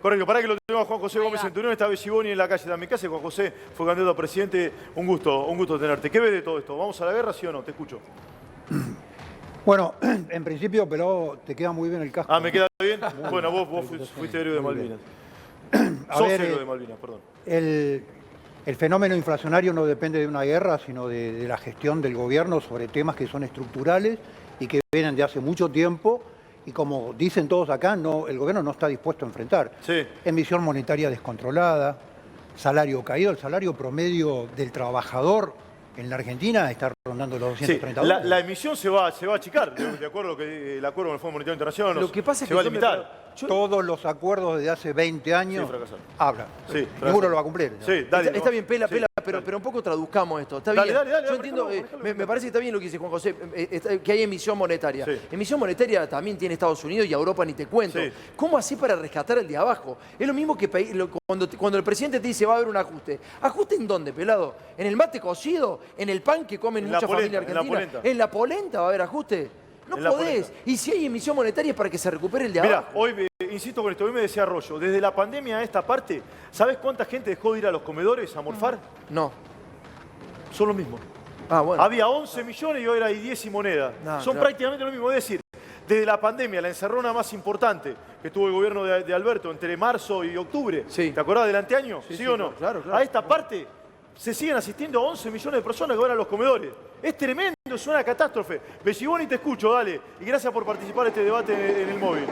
Correcto, para que lo tenga Juan José Ahí Gómez va. Centurión, está Belliboni en la calle también. ¿Qué hace Juan José? Fue candidato a presidente. Un gusto tenerte. ¿Qué ves de todo esto? ¿Vamos a la guerra, sí o no? Te escucho. Bueno, en principio, pero te queda muy bien el casco. Ah, ¿me queda bien? Bueno, vos fuiste héroe de Muy Malvinas. A Sos ver, héroe de Malvinas, perdón. el fenómeno inflacionario no depende de una guerra, sino de la gestión del gobierno sobre temas que son estructurales y que vienen de hace mucho tiempo. Y como dicen todos acá, el gobierno no está dispuesto a enfrentar. Sí. Emisión monetaria descontrolada, salario caído, el salario promedio del trabajador en la Argentina está rondando los Sí, 230 dólares. la emisión se va a achicar, de acuerdo que el acuerdo con el Fondo Monetario Internacional Lo que pasa es se que va a yo me limitar. Todos los acuerdos desde hace 20 años Sí, fracasaron. hablan. Sí, Ninguno fracasaron. lo va a cumplir. Sí, dale. Está bien, pela, Sí, pero un poco traduzcamos esto. Está Dale, bien. dale, Yo entiendo, me parece que está bien lo que dice Juan José, que hay emisión monetaria. Sí. Emisión monetaria también tiene Estados Unidos y Europa, ni te cuento. Sí. ¿Cómo así para rescatar el de abajo? Es lo mismo que cuando el presidente te dice va a haber un ajuste. ¿Ajuste en dónde, pelado? ¿En el mate cocido? ¿En el pan que comen En la muchas polenta, familias en la argentinas? polenta. ¿En la polenta va a haber ajuste? No En la podés. polenta. Y si hay emisión monetaria es para que se recupere el de Mirá, abajo. hoy, insisto con esto, hoy me decía Arroyo, desde la pandemia a esta parte, ¿sabés cuánta gente dejó de ir a los comedores a morfar? No. Son los mismos. Ah, bueno. Había 11 millones y ahora hay 10 y moneda. No, Son claro. prácticamente lo mismo. Es decir, desde la pandemia, la encerrona más importante que tuvo el gobierno de Alberto entre marzo y octubre, Sí. ¿te acordás del anteaño? Sí, ¿Sí sí, o no? claro. A esta parte se siguen asistiendo 11 millones de personas que van a los comedores. Es tremendo, es una catástrofe. Belliboni, te escucho, dale. Y gracias por participar en este debate en el móvil.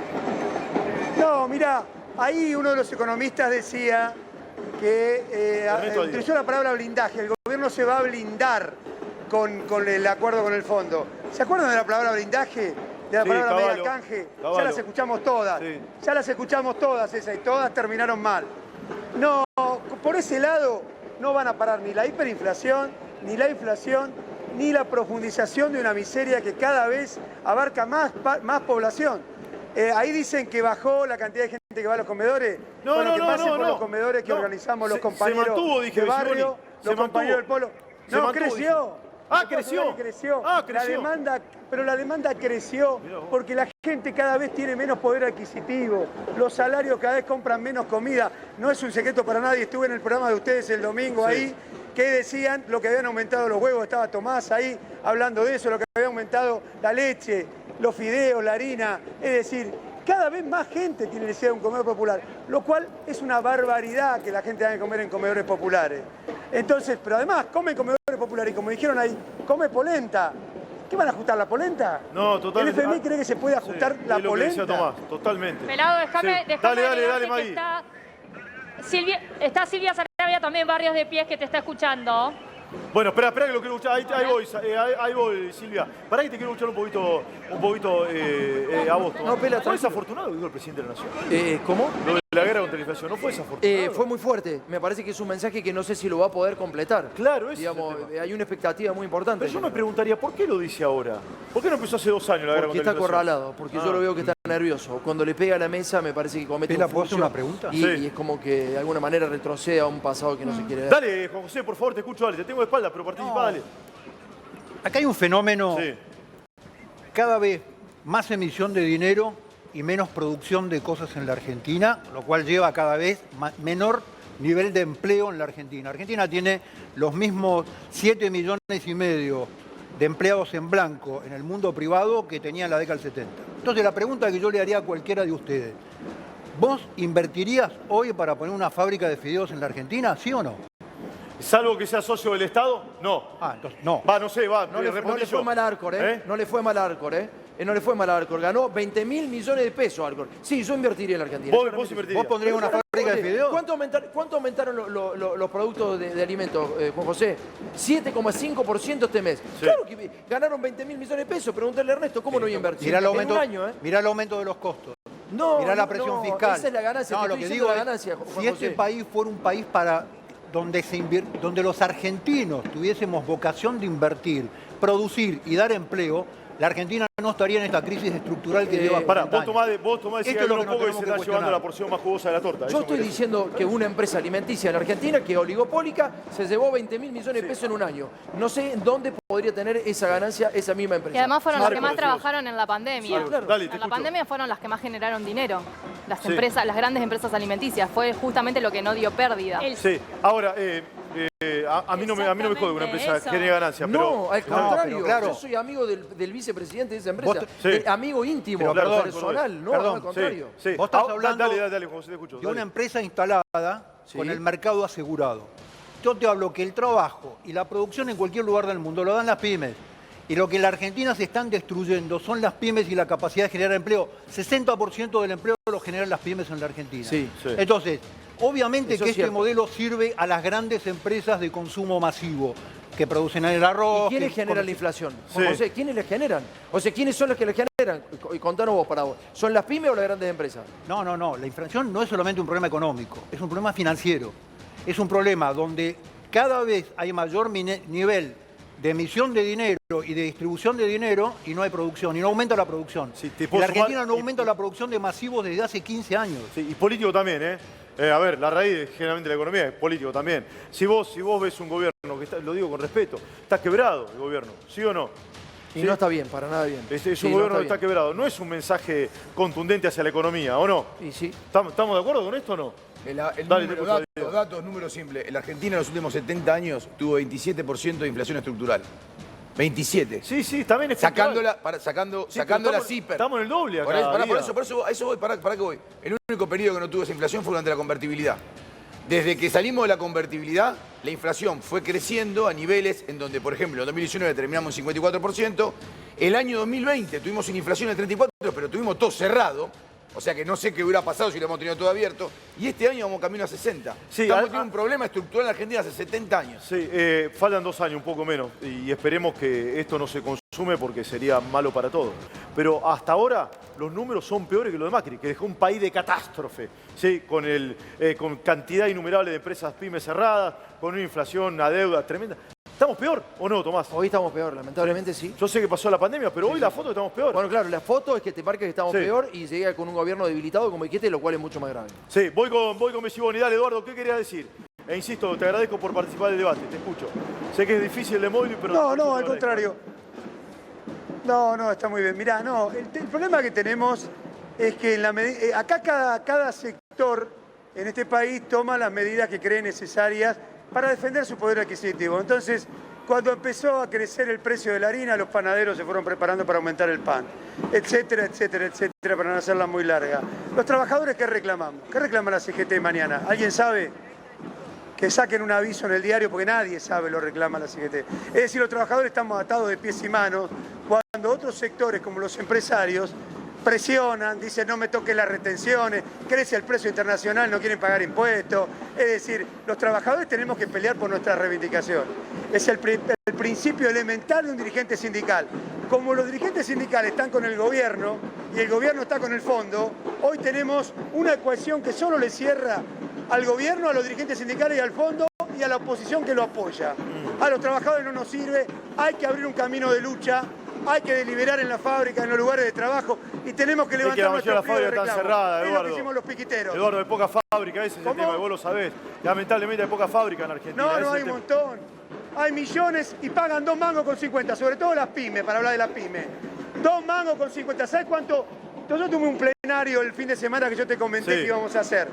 No, mira, ahí uno de los economistas decía que Ernesto Díaz. utilizó la palabra blindaje. El gobierno se va a blindar con el acuerdo con el fondo. ¿Se acuerdan de la palabra blindaje? De la Sí, palabra Caballo, media canje. Caballo. Ya las escuchamos todas. Sí. Ya las escuchamos todas esas y todas terminaron mal. No, por ese lado no van a parar ni la hiperinflación, ni la inflación, ni la profundización de una miseria que cada vez abarca más población. Ahí dicen que bajó la cantidad de gente que va a los comedores. No, bueno, no, que no, pasen no, por no. los comedores que No. organizamos los Se compañeros mantuvo, dije, de barrio, Belliboni. Se los compañeros del mantuvo. polo. Se No, mantuvo, creció. dije. Ah, Lo que pasa es que creció. Ah, creció. Pero la demanda creció Mirá vos. porque la gente cada vez tiene menos poder adquisitivo. Los salarios cada vez compran menos comida. No es un secreto para nadie. Estuve en el programa de ustedes el domingo Sí. ahí, que decían lo que habían aumentado los huevos. Estaba Tomás ahí hablando de eso, lo que había aumentado la leche, los fideos, la harina. Es decir, cada vez más gente tiene necesidad de un comedor popular, lo cual es una barbaridad que la gente tenga que comer en comedores populares. Entonces, pero además, come en comedores populares y como dijeron ahí, come polenta. ¿Qué van a ajustar la polenta? No, totalmente. ¿El FMI cree que se puede ajustar Sí, la es lo que decía polenta? Tomás, totalmente. Pelado, déjame Sí. Dale, agregarte que Maggie. está Silvia Sarabia también, Barrios de Pies, que te está escuchando. Bueno, espera que lo quiero escuchar. Ahí voy, Silvia. Pará que te quiero escuchar un poquito a vos. Tomás. No, Pela, ¿Fue tranquilo. desafortunado lo que dijo el presidente de la Nación? ¿Cómo? Lo de la guerra contra la inflación, ¿no fue desafortunado? Fue muy fuerte. Me parece que es un mensaje que no sé si lo va a poder completar. Claro, ese Digamos, es el tema. hay una expectativa muy importante. Pero yo me preguntaría, ¿por qué lo dice ahora? ¿Por qué no empezó hace 2 años la guerra Porque contra está la inflación? acorralado, porque yo lo veo que está nervioso. Cuando le pega a la mesa me parece que comete Pela, un ¿puedo hacer fucio una pregunta? Y, Sí. y es como que de alguna manera retrocede a un pasado que no se quiere ver. Dale, Juan José, por favor, te escucho, dale. Te tengo de espalda, pero participa, dale. Acá hay un fenómeno, Sí. cada vez más emisión de dinero y menos producción de cosas en la Argentina, lo cual lleva a cada vez menor nivel de empleo en la Argentina. Argentina tiene los mismos 7,5 millones de empleados en blanco en el mundo privado que tenía en la década del 70. Entonces la pregunta que yo le haría a cualquiera de ustedes, ¿vos invertirías hoy para poner una fábrica de fideos en la Argentina, sí o no? Salvo que sea socio del Estado, no. Ah, entonces no. Va, no sé, va, No le respondí fue yo. mal a Arcor, ¿eh? No le fue mal a Arcor, ¿eh? No le fue mal a Arcor. Ganó 20.000 millones de pesos Arcor. Sí, yo invertiría en la Argentina. Vos Claramente sí. invertirías. ¿Vos pondrías una fábrica de fideos? ¿Cuánto aumentaron los productos de alimentos, Juan José? 7,5% este mes. Sí. Claro que ganaron 20.000 millones de pesos. Pregúntale a Ernesto, ¿cómo no voy a invertir? Mirá el En aumento, un año, ¿eh? mirá el aumento de los costos. No, Mirá la no, presión no, fiscal. esa es la ganancia, No, te lo estoy que diciendo digo la es, ganancia, Juan si José. este país fuera un país donde los argentinos tuviésemos vocación de invertir, producir y dar empleo, la Argentina no estaría en esta crisis estructural que lleva 40 Pará, años. vos tomás decís Esto es lo algo que nos poco y tenemos se que está cuestionar. llevando la porción más jugosa de la torta. Yo Eso estoy me diciendo que una empresa alimenticia en Argentina, que es oligopólica, se llevó 20.000 millones de pesos en un año. No sé en dónde podría tener esa ganancia esa misma empresa. Y además fueron las que Marco, más decimos. trabajaron en la pandemia. Sí, claro. Dale, te En la escucho. pandemia fueron las que más generaron dinero. las Sí. empresas, las grandes empresas alimenticias. Fue justamente lo que no dio pérdida. Sí, ahora, a mí no me jode que una empresa Eso. genere ganancia, pero... No, al contrario, pero claro. yo soy amigo del vicepresidente de esa empresa, Vos sí. amigo íntimo, Pero perdón, personal, no, perdón, al contrario. Sí. Vos estás Ah, hablando dale, José, te escucho. de una dale. empresa instalada Sí. con el mercado asegurado. Yo te hablo que el trabajo y la producción en cualquier lugar del mundo lo dan las pymes. Y lo que en la Argentina se están destruyendo son las pymes y la capacidad de generar empleo. 60% del empleo lo generan las pymes en la Argentina. Sí, sí. Entonces, obviamente Eso que es este cierto. modelo sirve a las grandes empresas de consumo masivo que producen el arroz. ¿Y quiénes que generan la comercian- inflación? Sí. José, ¿quiénes le generan? O sea, ¿quiénes son los que le generan? Y contanos vos para vos. ¿Son las pymes o las grandes empresas? No, no, no. La inflación no es solamente un problema económico, es un problema financiero. Es un problema donde cada vez hay mayor nivel de emisión de dinero y de distribución de dinero y no hay producción, y no aumenta la producción. Sí, te Y puedo la sumar- Argentina no aumenta la producción de masivos desde hace 15 años. Sí, y político también, ¿eh? A ver, la raíz de, generalmente de la economía es político también. Si vos ves un gobierno que está, lo digo con respeto, está quebrado el gobierno, ¿sí o no? Y Sí. no está bien, para nada bien. Es Sí, un no gobierno que está está quebrado. No es un mensaje contundente hacia la economía, ¿o no? bien. Y sí. ¿Estamos de acuerdo con esto o no? El Dale, número, te escucho, Diego. datos, números simples. La Argentina en los últimos 70 años tuvo 27% de inflación estructural. 27. Sí, también es Sacándola, Sí, sacando la pero CIPER. estamos en el doble acá. Por eso voy, para que voy. El único periodo que no tuvo esa inflación fue durante la convertibilidad. Desde que salimos de la convertibilidad, la inflación fue creciendo a niveles en donde, por ejemplo, en 2019 terminamos en 54%, el año 2020 tuvimos una inflación de 34%, pero tuvimos todo cerrado, o sea que no sé qué hubiera pasado si lo hemos tenido todo abierto, y este año vamos camino a 60. Sí, Estamos teniendo un problema estructural en la Argentina hace 70 años. Sí, faltan 2 años, un poco menos, y esperemos que esto no se consume porque sería malo para todos. Pero hasta ahora los números son peores que los de Macri, que dejó un país de catástrofe, ¿sí? Con cantidad innumerable de empresas pymes cerradas, con una inflación, una deuda tremenda. ¿Estamos peor o no, Tomás? Hoy estamos peor, lamentablemente sí. Yo sé que pasó la pandemia, pero hoy la foto estamos peor. Bueno, claro, la foto es que te marca que estamos Sí. peor y llega con un gobierno debilitado, como dijiste, lo cual es mucho más grave. Sí, voy con Messi-Boni. Dale, Eduardo, ¿qué querías decir? E insisto, te agradezco por participar del debate, te escucho. Sé que es difícil el de móvil, pero... No, te no, al agradezco. contrario. No, está muy bien. Mirá, no, el problema que tenemos es que acá cada sector en este país toma las medidas que cree necesarias para defender su poder adquisitivo. Entonces, cuando empezó a crecer el precio de la harina, los panaderos se fueron preparando para aumentar el pan, etcétera, etcétera, etcétera, para no hacerla muy larga. Los trabajadores, ¿qué reclamamos? ¿Qué reclama la CGT mañana? ¿Alguien sabe? Que saquen un aviso en el diario porque nadie sabe, lo reclama la CGT. Es decir, los trabajadores estamos atados de pies y manos cuando otros sectores como los empresarios presionan, dicen no me toquen las retenciones, crece el precio internacional, no quieren pagar impuestos. Es decir, los trabajadores tenemos que pelear por nuestra reivindicación. Es el principio elemental de un dirigente sindical. Como los dirigentes sindicales están con el gobierno y el gobierno está con el fondo, hoy tenemos una ecuación que solo le cierra al gobierno, a los dirigentes sindicales y al fondo y a la oposición que lo apoya. A los trabajadores no nos sirve, hay que abrir un camino de lucha, hay que deliberar en la fábrica, en los lugares de trabajo y tenemos que Es que levantar la mayoría de nuestro las pliego de fábricas están reclamo. cerradas, Es lo Eduardo. que hicimos los piquiteros. Eduardo, hay poca fábrica, ese es el ¿Cómo? tema, y vos lo sabés. Lamentablemente hay poca fábrica en Argentina. ese No, es no el hay un tema. montón. Hay millones y pagan 2 mangos con 50, sobre todo las pymes, para hablar de las pymes. 2 mangos con 50. ¿Sabes cuánto? Nosotros tuvimos un plenario el fin de semana que yo te comenté Sí. que íbamos a hacer.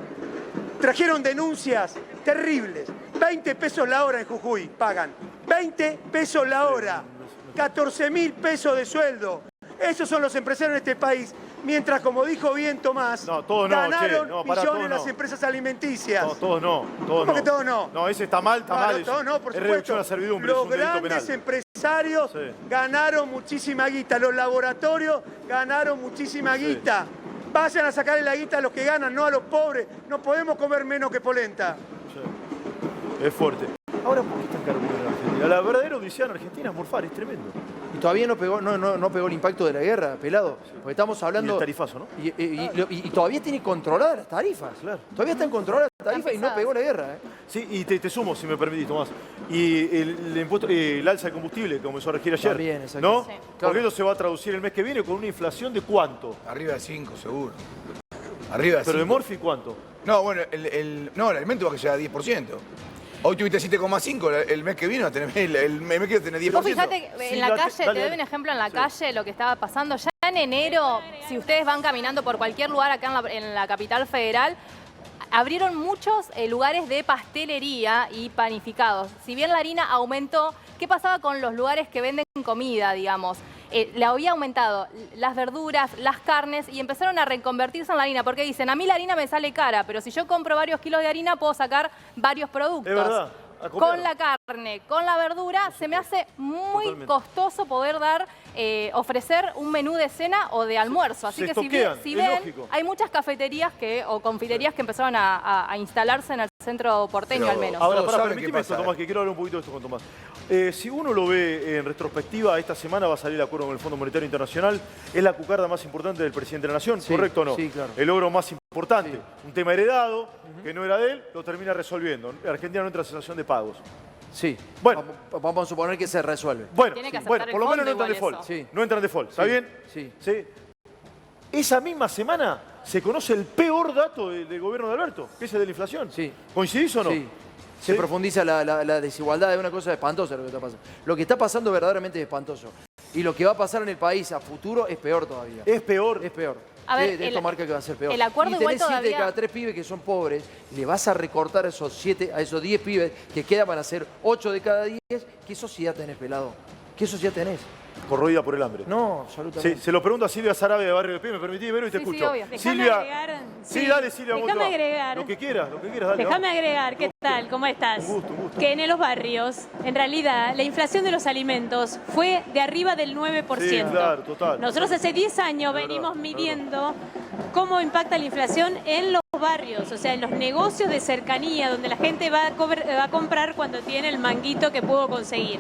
Trajeron denuncias terribles. 20 pesos la hora en Jujuy pagan. 20 pesos la hora. 14.000 pesos de sueldo. Esos son los empresarios en este país. Mientras, como dijo bien Tomás, No, todos no, ganaron che, no, pará, millones todos las no. empresas alimenticias. No, todos no. Todos ¿Cómo no. que todos no? No, ese está mal, está Claro, mal. todos no, por es supuesto. reducción a servidumbre, Los es un delito grandes penal. empresarios Sí. ganaron muchísima guita. Los laboratorios ganaron muchísima guita. Vayan a sacarle la guita a los que ganan, no a los pobres. No podemos comer menos que polenta. Sí. Es fuerte. Ahora, ¿por qué es tan caro vivir en Argentina? La verdadera odisea en Argentina es morfar, es tremendo. Y todavía no pegó el impacto de la guerra, pelado. Porque estamos hablando... Y el tarifazo, ¿no? Y todavía tiene controladas las tarifas. Claro. Todavía están controladas las tarifas y no pesadas. pegó la guerra. Sí, y te sumo, si me permitís, Tomás. Y el impuesto, el alza de combustible que comenzó a regir ayer. También, exacto. ¿No? Sí. Porque eso se va a traducir el mes que viene con una inflación de ¿cuánto? Arriba de 5, seguro. Arriba de 5. Pero de Morphy, ¿cuánto? No, bueno, el alimento va a llegar a 10%. Hoy tuviste 7,5, el mes que viene va a tener, el mes que viene va a tener 10%. Vos fijate que Sí, en la dale, calle, dale, te doy un dale. ejemplo en la calle, lo que estaba pasando, ya en enero, si ustedes van caminando por cualquier lugar acá en la capital federal, abrieron muchos lugares de pastelería y panificados. Si bien la harina aumentó, ¿qué pasaba con los lugares que venden comida, digamos? Le había aumentado las verduras, las carnes y empezaron a reconvertirse en la harina. Porque dicen, a mí la harina me sale cara, pero si yo compro varios kilos de harina puedo sacar varios productos. Es verdad. Con la carne, con la verdura, se me hace muy Totalmente. costoso poder ofrecer un menú de cena o de almuerzo. Así Se que estoquean, si es ven, lógico. hay muchas cafeterías o confiterías que empezaron a instalarse en el centro porteño Pero al menos. Ahora, Todos pará, saben permitime qué esto, pasa, Tomás, que quiero hablar un poquito de esto con Tomás. Si uno lo ve en retrospectiva, esta semana va a salir el acuerdo con el Fondo Monetario Internacional. Es la cucarda más importante del presidente de la Nación, Sí, ¿correcto o no? sí, claro. El logro más importante. Sí. Un tema heredado, que no era de él, lo termina resolviendo. Argentina no entra en cesación de pagos. Sí. Bueno. Vamos a suponer que se resuelve. Bueno, Tiene que bueno, aceptar por lo el menos no entra en fondo igual default. eso. Sí. No entra en default, ¿está Sí, bien? sí. Esa misma semana se conoce el peor dato del gobierno de Alberto, que es el de la inflación. Sí. ¿Coincidís o no? Sí. Se Sí. profundiza la desigualdad, es una cosa espantosa lo que está pasando. Lo que está pasando verdaderamente es espantoso. Y lo que va a pasar en el país a futuro es peor todavía. Es peor. Es peor. A ver, Esto marca que va a ser peor. el acuerdo y igual tenés 7 de todavía- cada 3 pibes que son pobres, le vas a recortar a esos 10 pibes que quedan para ser 8 de cada 10. ¿Qué sociedad tenés, pelado? ¿Qué sociedad tenés? Corroída por el hambre. No, Sí, absolutamente. se lo pregunto a Silvia Sarabia de Barrio de Pie, me permitís, Vero, y te Sí, sí, escucho. obvio. Déjame Silvia. agregar, Sí, sí. dale, Silvia. ¿cómo te Déjame va? agregar. Lo que quieras, dale. Déjame vamos. agregar, ¿qué tal? ¿Cómo estás? Un gusto, un gusto. Que en los barrios, en realidad, la inflación de los alimentos fue de arriba del 9%. Sí, claro, total. Nosotros hace 10 años Es verdad, venimos es midiendo cómo impacta la inflación en los barrios, o sea, en los negocios de cercanía, donde la gente va a comprar cuando tiene el manguito que pudo conseguir.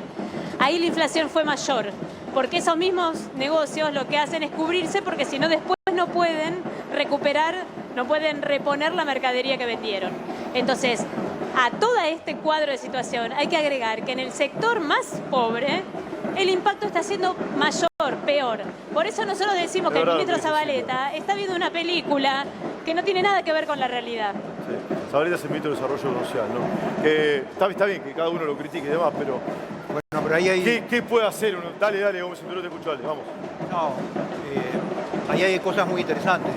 Ahí la inflación fue mayor, porque esos mismos negocios lo que hacen es cubrirse, porque si no después no pueden recuperar, no pueden reponer la mercadería que vendieron. Entonces, a todo este cuadro de situación hay que agregar que en el sector más pobre el impacto está siendo mayor, peor. Por eso nosotros decimos que el verdad, ministro sí, sí, Zabaleta está viendo una película que no tiene nada que ver con la realidad. Sí. Zabaleta es el ministro de Desarrollo Social, ¿no? Que está bien que cada uno lo critique y demás, pero Bueno, pero ahí hay... ¿qué puede hacer uno? Dale, Gómez Cinturón, te escucho, dale, vamos. No, ahí hay cosas muy interesantes.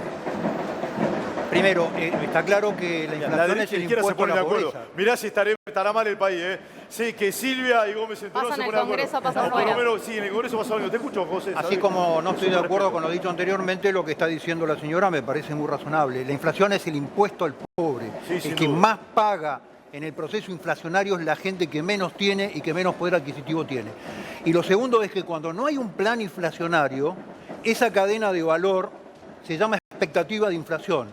Primero, está claro que la La inflación derecha es y el la izquierda se impuesto a ponen de la acuerdo. pobreza. Mirá si estará mal el país, ¿eh? Sí, que Silvia y Gómez Cinturón Pasan se el ponen de acuerdo. Congreso, pasan No, por lo fuera. menos, sí, en el Congreso pasa algo. Te escucho, José. Así ¿sabés? como no estoy de Súper acuerdo respeto. con lo dicho anteriormente, lo que está diciendo la señora me parece muy razonable. La inflación es el impuesto al pobre. Sí, sin El que duda. más paga en el proceso inflacionario es la gente que menos tiene y que menos poder adquisitivo tiene. Y lo segundo es que cuando no hay un plan inflacionario, esa cadena de valor se llama expectativa de inflación.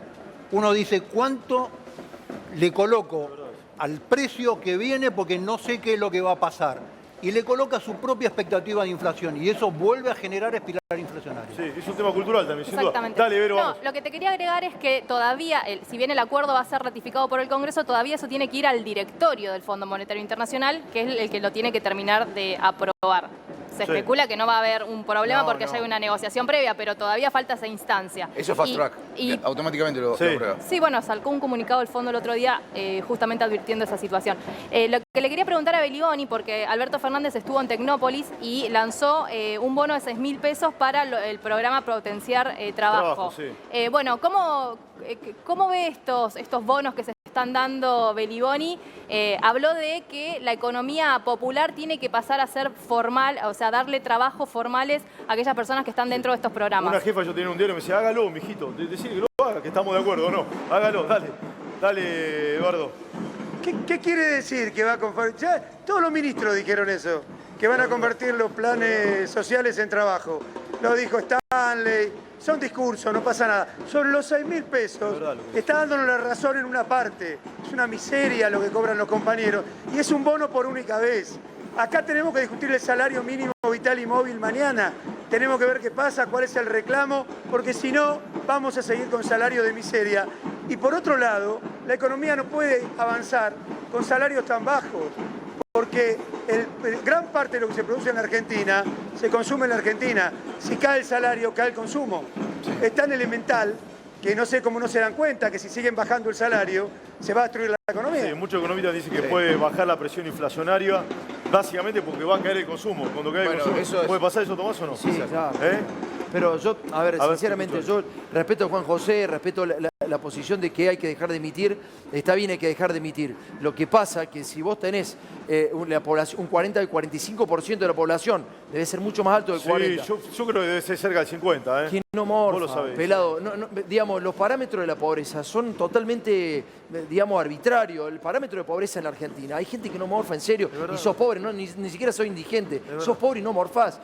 Uno dice, ¿cuánto le coloco al precio que viene porque no sé qué es lo que va a pasar? Y le coloca su propia expectativa de inflación y eso vuelve a generar espiral inflacionaria. Sí, es un tema cultural también, sin duda. Exactamente. Dale, Vero, No, vamos. lo que te quería agregar es que todavía, si bien el acuerdo va a ser ratificado por el Congreso, todavía eso tiene que ir al directorio del Fondo Monetario Internacional, que es el que lo tiene que terminar de aprobar. Se Sí. especula que no va a haber un problema No, porque no. ya hay una negociación previa, pero todavía falta esa instancia. Eso es fast Y- track. y Automáticamente lo Sí. aprueba. Sí, bueno, sacó un comunicado del fondo el otro día justamente advirtiendo esa situación. Lo que le quería preguntar a Belioni, porque Alberto Fernández estuvo en Tecnópolis y lanzó un bono de 6.000 pesos para el programa Potenciar Trabajo. Trabajo, sí. Bueno, ¿cómo ve estos bonos que se están dando Belioni? Habló de que la economía popular tiene que pasar a ser formal, o sea, darle trabajos formales a aquellas personas que están dentro de estos programas. Una jefa yo tenía un diario y me decía, hágalo, mijito. Decir que lo haga, que estamos de acuerdo, ¿no? Hágalo, dale. Dale, Eduardo. ¿Qué quiere decir que va a convertir? Ya todos los ministros dijeron eso, que van a convertir los planes sociales en trabajo. Lo dijo Stanley, son discursos, no pasa nada. Sobre los 6.000 pesos, Es verdad lo que está dándonos la razón en una parte. Es una miseria lo que cobran los compañeros y es un bono por única vez. Acá tenemos que discutir el salario mínimo vital y móvil mañana. Tenemos que ver qué pasa, cuál es el reclamo, porque si no, vamos a seguir con salario de miseria. Y por otro lado, la economía no puede avanzar con salarios tan bajos, porque gran parte de lo que se produce en la Argentina se consume en la Argentina. Si cae el salario, cae el consumo. Es tan elemental que no sé cómo no se dan cuenta que si siguen bajando el salario, se va a destruir la economía. Sí, muchos economistas dicen que puede bajar la presión inflacionaria, básicamente porque va a caer el consumo. Cuando cae el Bueno, consumo, eso es- ¿puede pasar eso, Tomás, o no? Sí, claro. ¿Eh? Pero yo, a ver, sinceramente, te escucho. yo respeto a Juan José, respeto la posición de que hay que dejar de emitir. Está bien, hay que dejar de emitir. Lo que pasa es que si vos tenés la población, un 40 al 45% de la población, debe ser mucho más alto del 40%. Yo creo que debe ser cerca del 50, ¿eh? ¿Quién no morfa, Vos lo sabés. pelado? Digamos, los parámetros de la pobreza son totalmente, digamos, arbitrarios. El parámetro de pobreza en la Argentina. Hay gente que no morfa, en serio, y sos pobre, ¿no? Ni siquiera sos indigente. Sos pobre y no morfás.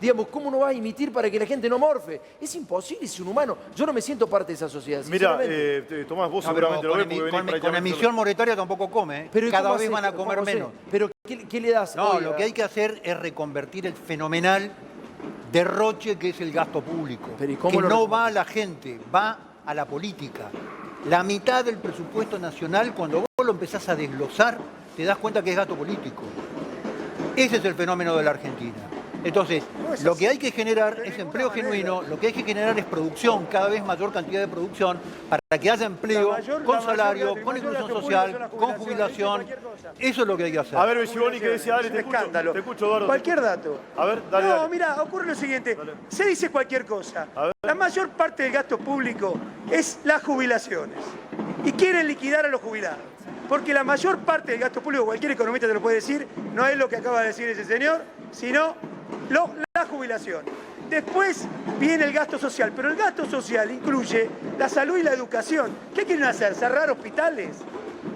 Digamos, ¿cómo no vas a emitir para que la gente no morfe? Es imposible, es un humano. Yo no me siento parte de esa sociedad, Mira, sinceramente. Tomás, vos No, pero seguramente lo ves porque venís con prácticamente emisión monetaria tampoco come, ¿eh? Pero ¿y Cada cómo vez haces, van a Juan comer José? menos. ¿Pero qué le das? No, hoy lo que hay que hacer es reconvertir el fenomenal derroche que es el gasto público. Pero ¿y cómo que lo no reconvertimos? va a la gente, va a la política. La mitad del presupuesto nacional, cuando vos lo empezás a desglosar, te das cuenta que es gasto político. Ese es el fenómeno de la Argentina. Entonces, lo que hay que generar es empleo genuino, lo que hay que generar es producción, cada vez mayor cantidad de producción, para que haya empleo, con salario, con inclusión social, con jubilación. Eso es lo que hay que hacer. A ver, Belliboni, ¿qué decía? Dale, Es un escándalo. te escucho, Eduardo. Cualquier dato. A ver, dale, No, dale. mira, ocurre lo siguiente. Se dice cualquier cosa. A ver. La mayor parte del gasto público es las jubilaciones. Y quieren liquidar a los jubilados. Porque la mayor parte del gasto público, cualquier economista te lo puede decir, no es lo que acaba de decir ese señor, sino la jubilación. Después viene el gasto social, pero el gasto social incluye la salud y la educación. ¿Qué quieren hacer? ¿Cerrar hospitales?